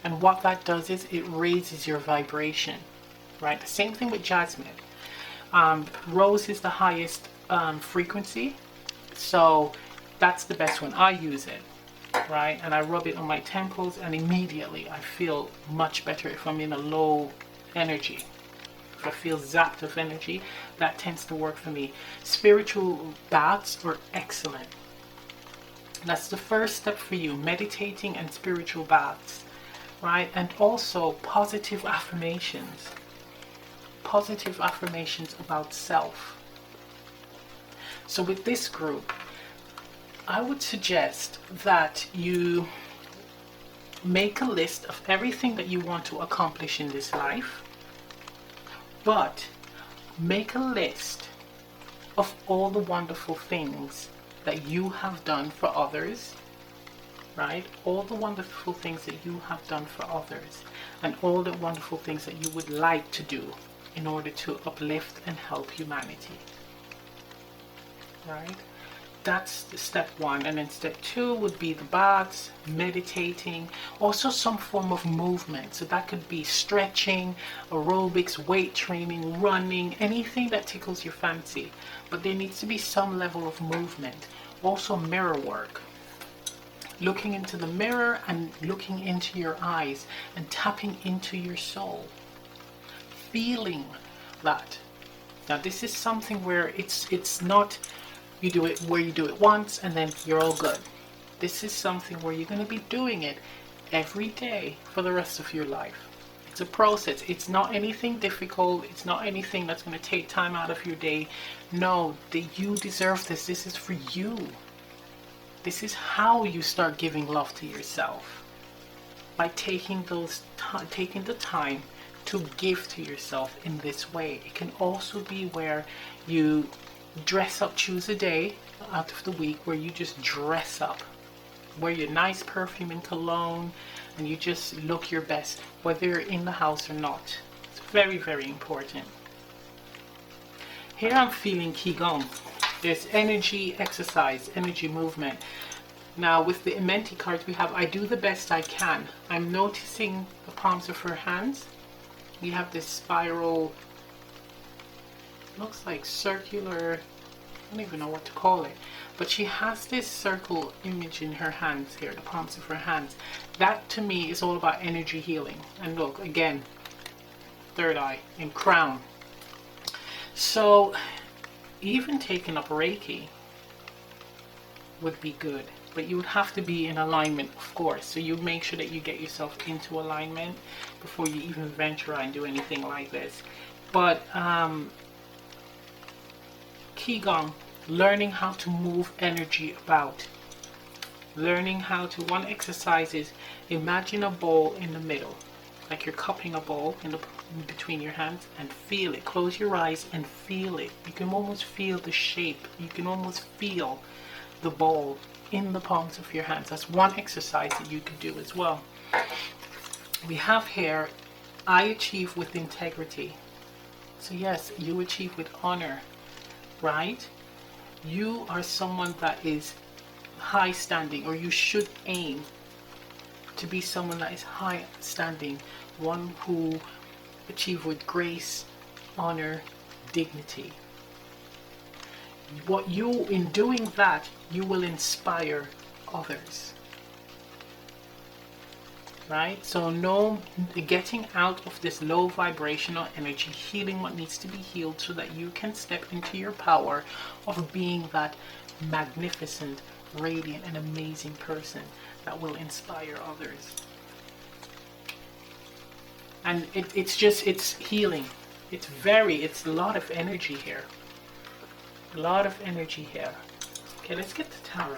And what that does is it raises your vibration, right? The same thing with jasmine. Rose is the highest frequency, so that's the best one. I use it, right? And I rub it on my temples, and immediately I feel much better if I'm in a low energy. If I feel zapped of energy, that tends to work for me. Spiritual baths are excellent. That's the first step for you, meditating and spiritual baths. Right? And also positive affirmations about self. So with this group, I would suggest that you make a list of everything that you want to accomplish in this life, but make a list of all the wonderful things that you have done for others. Right? All the wonderful things that you have done for others, and all the wonderful things that you would like to do in order to uplift and help humanity. Right? That's step one. And then step two would be the baths, meditating, also some form of movement. So that could be stretching, aerobics, weight training, running, anything that tickles your fancy. But there needs to be some level of movement. Also mirror work. Looking into the mirror and looking into your eyes and tapping into your soul. Feeling that. Now this is something where it's not you do it once and then you're all good. This is something where you're going to be doing it every day for the rest of your life. It's a process. It's not anything difficult. It's not anything that's going to take time out of your day. No, you deserve this. This is for you. This is how you start giving love to yourself. By taking the time to give to yourself in this way. It can also be where you dress up, choose a day out of the week where you just dress up. Wear your nice perfume and cologne, and you just look your best, whether you're in the house or not. It's very, very important. Here I'm feeling Qigong. There's energy exercise, energy movement. Now with the Amenti cards we have, I do the best I can. I'm noticing the palms of her hands. We have this spiral, looks like circular, I don't even know what to call it. But she has this circle image in her hands here, the palms of her hands. That to me is all about energy healing. And look, again, third eye and crown. So even taking up Reiki would be good. But you would have to be in alignment, of course. So you make sure that you get yourself into alignment before you even venture out and do anything like this. But Qigong, learning how to move energy about. Learning how to, one exercise is imagine a bowl in the middle. Like you're cupping a bowl in between your hands, and feel it. Close your eyes and feel it. You can almost feel the shape. You can almost feel the bowl in the palms of your hands. That's one exercise that you could do as well. We have here, I achieve with integrity. So yes, you achieve with honor, right? You are someone that is high standing, or you should aim to be someone that is high standing, one who achieve with grace, honor, dignity. What you, in doing that, you will inspire others, right? So no, getting out of this low vibrational energy, healing what needs to be healed so that you can step into your power of being that magnificent, radiant and amazing person that will inspire others. And it's healing. It's a lot of energy here. A lot of energy here. Okay, let's get the tarot.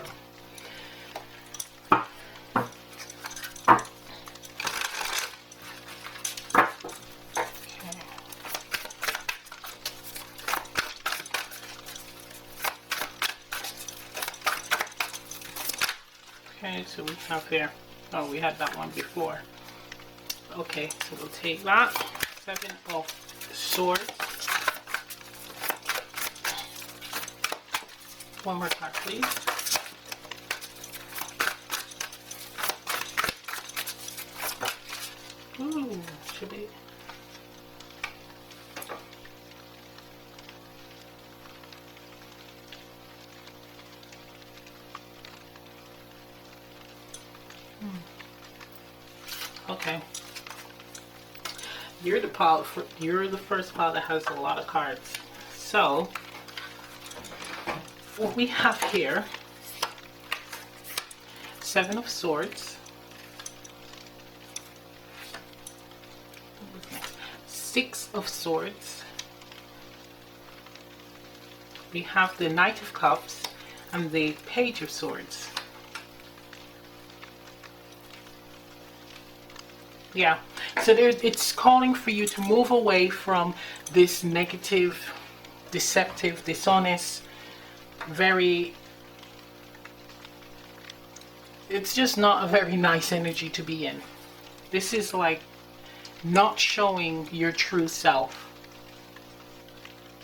Okay, so we have here, oh, we had that one before. Okay, so we'll take that. 7 of Swords. One more card, please. Ooh, should be. Okay. You're the first pile that has a lot of cards. So what we have here, 7 of Swords, 6 of Swords, we have the Knight of Cups and the Page of Swords. Yeah, so it's calling for you to move away from this negative, deceptive, dishonest, it's just not a very nice energy to be in. This is like not showing your true self,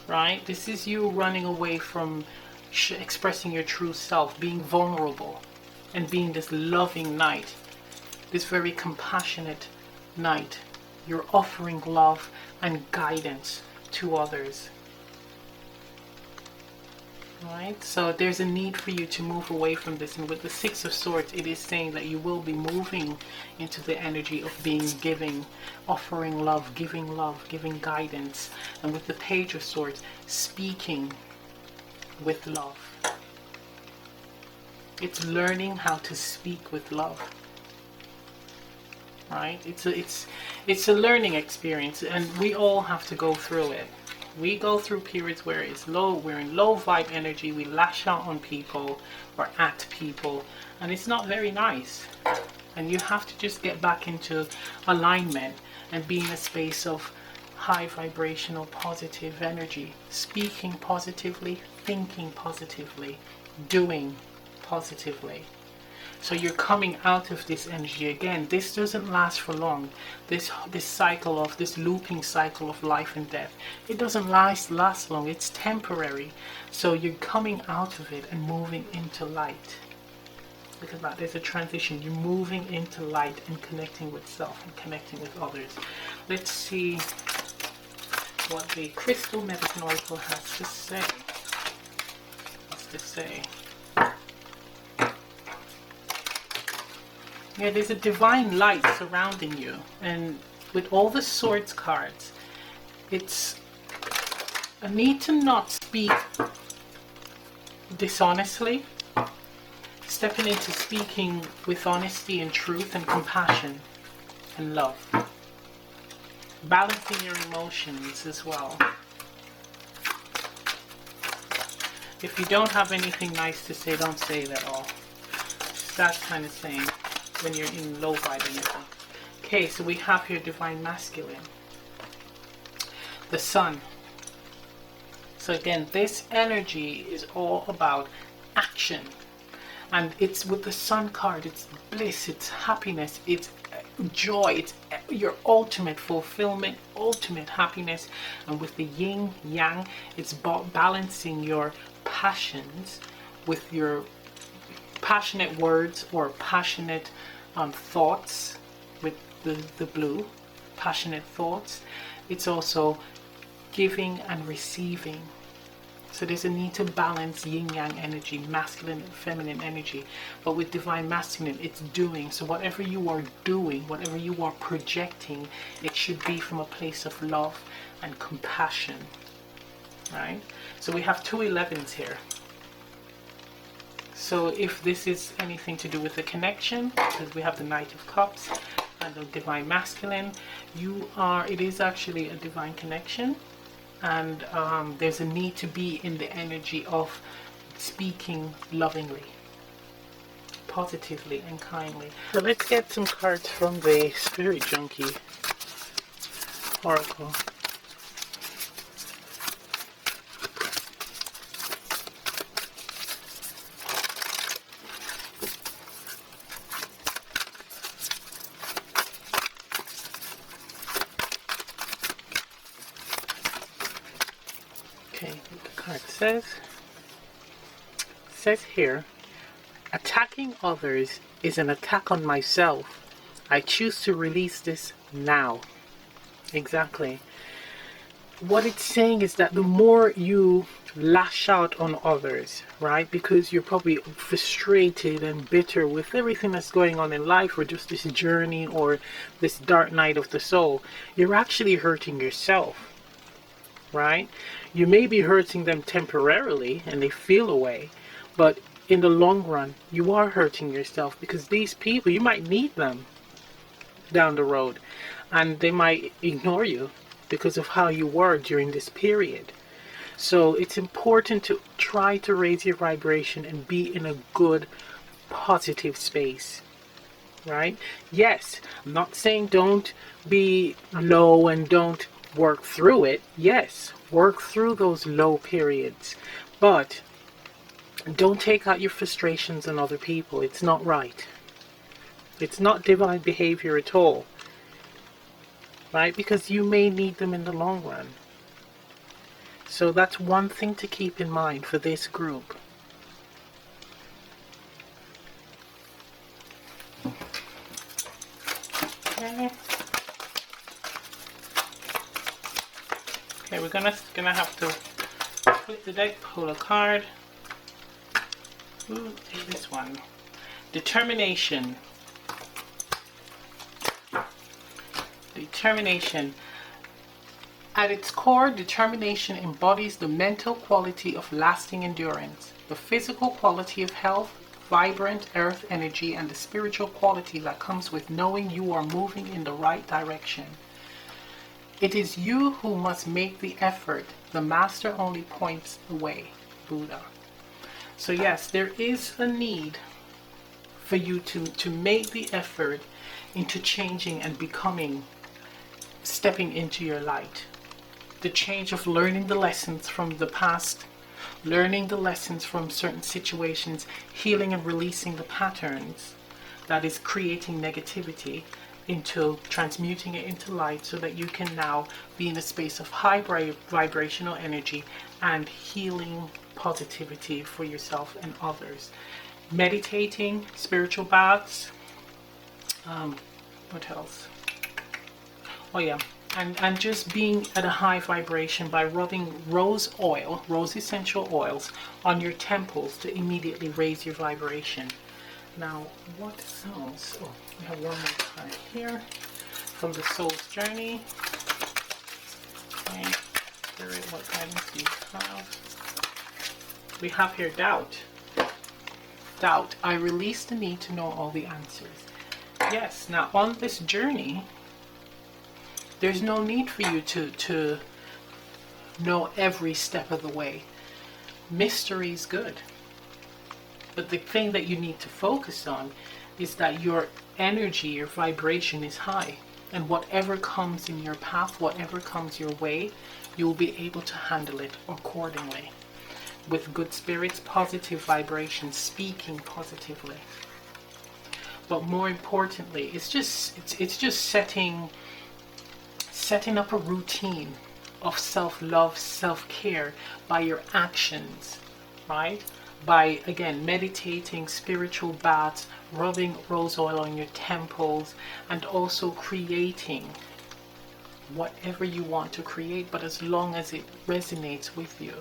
right? This is you running away from expressing your true self, being vulnerable and being this loving knight, this very compassionate knight. You're offering love and guidance to others. Right, so there's a need for you to move away from this, and with the 6 of Swords it is saying that you will be moving into the energy of being giving, offering love, giving guidance, and with the Page of Swords, speaking with love. It's learning how to speak with love. Right? It's a learning experience, and we all have to go through it. We go through periods where it's low, we're in low vibe energy, we lash out on people or at people, and it's not very nice. And you have to just get back into alignment and be in a space of high vibrational positive energy, speaking positively, thinking positively, doing positively. So you're coming out of this energy again. This doesn't last for long. This cycle of, this looping cycle of life and death, it doesn't last long. It's temporary. So you're coming out of it and moving into light. Look at that. There's a transition. You're moving into light and connecting with self and connecting with others. Let's see what the Crystal Medicine Oracle has to say. What's to say? Yeah, there's a divine light surrounding you, and with all the Swords cards, it's a need to not speak dishonestly, stepping into speaking with honesty and truth and compassion and love, balancing your emotions as well. If you don't have anything nice to say, don't say it at all. That's kind of saying when you're in low vibe energy. Okay, so we have here Divine Masculine, the Sun. So again, this energy is all about action, and it's with the Sun card, it's bliss, it's happiness, it's joy, it's your ultimate fulfillment, ultimate happiness. And with the Yin Yang, it's balancing your passions with your passionate words or passionate thoughts with the blue, passionate thoughts. It's also giving and receiving. So there's a need to balance yin yang energy, masculine and feminine energy. But with Divine Masculine, it's doing. So whatever you are doing, whatever you are projecting, it should be from a place of love and compassion. Right? So we have two 11s here. So if this is anything to do with the connection, because we have the Knight of Cups and the Divine Masculine, it is actually a divine connection, and there's a need to be in the energy of speaking lovingly, positively and kindly. So let's get some cards from the Spirit Junkie Oracle. Okay, what the card says here, attacking others is an attack on myself. I choose to release this now. Exactly. What it's saying is that the more you lash out on others, right, because you're probably frustrated and bitter with everything that's going on in life, or just this journey or this dark night of the soul, you're actually hurting yourself. Right? You may be hurting them temporarily and they feel away, but in the long run you are hurting yourself, because these people, you might need them down the road and they might ignore you because of how you were during this period. So it's important to try to raise your vibration and be in a good, positive space. Right? Yes, I'm not saying don't be low and don't work through it. Yes, work through those low periods, but don't take out your frustrations on other people. It's not right. It's not divine behavior at all. Right? Because you may need them in the long run. So that's one thing to keep in mind for this group. Okay. Okay, we're gonna have to flip the deck, pull a card. Ooh, take this one. Determination. Determination. At its core, determination embodies the mental quality of lasting endurance, the physical quality of health, vibrant earth energy and the spiritual quality that comes with knowing you are moving in the right direction. It is you who must make the effort. The master only points the way. Buddha. So yes, there is a need for you to make the effort into changing and becoming, stepping into your light. The change of learning the lessons from the past, learning the lessons from certain situations, healing and releasing the patterns that is creating negativity, into transmuting it into light, so that you can now be in a space of high vibrational energy and healing positivity for yourself and others. Meditating, spiritual baths, what else? Oh yeah, and just being at a high vibration by rubbing rose essential oils on your temples to immediately raise your vibration. Now, what else? Oh, we have one more card here from the Soul's Journey. Okay, Spirit, what guidance do you have? We have here doubt. Doubt. I release the need to know all the answers. Yes, now on this journey, there's no need for you to know every step of the way. Mystery is good. But the thing that you need to focus on is that your energy, your vibration is high. And whatever comes in your path, whatever comes your way, you'll be able to handle it accordingly. With good spirits, positive vibrations, speaking positively. But more importantly, it's just setting up a routine of self-love, self-care by your actions, right? By, again, meditating, spiritual baths, rubbing rose oil on your temples, and also creating whatever you want to create, but as long as it resonates with you,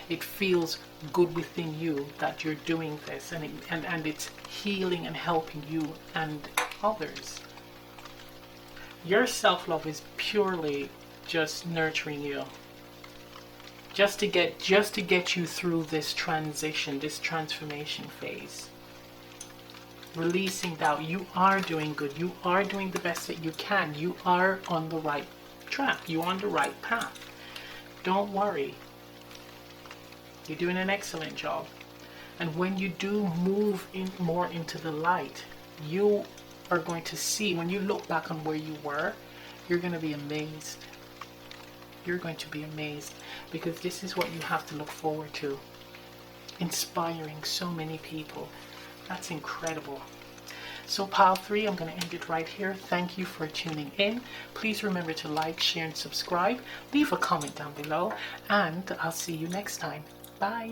it feels good within you that you're doing this, and it's healing and helping you and others. Your self-love is purely just nurturing you, just to get you through this transition, this transformation phase. Releasing doubt. You are doing good. You are doing the best that you can. You are on the right track. You're on the right path. Don't worry. You're doing an excellent job. And when you do move in more into the light, you are going to see, when you look back on where you were, you're going to be amazed. You're going to be amazed, because this is what you have to look forward to. Inspiring so many people. That's incredible. So Pile 3, I'm going to end it right here. Thank you for tuning in. Please remember to like, share, and subscribe. Leave a comment down below, and I'll see you next time. Bye.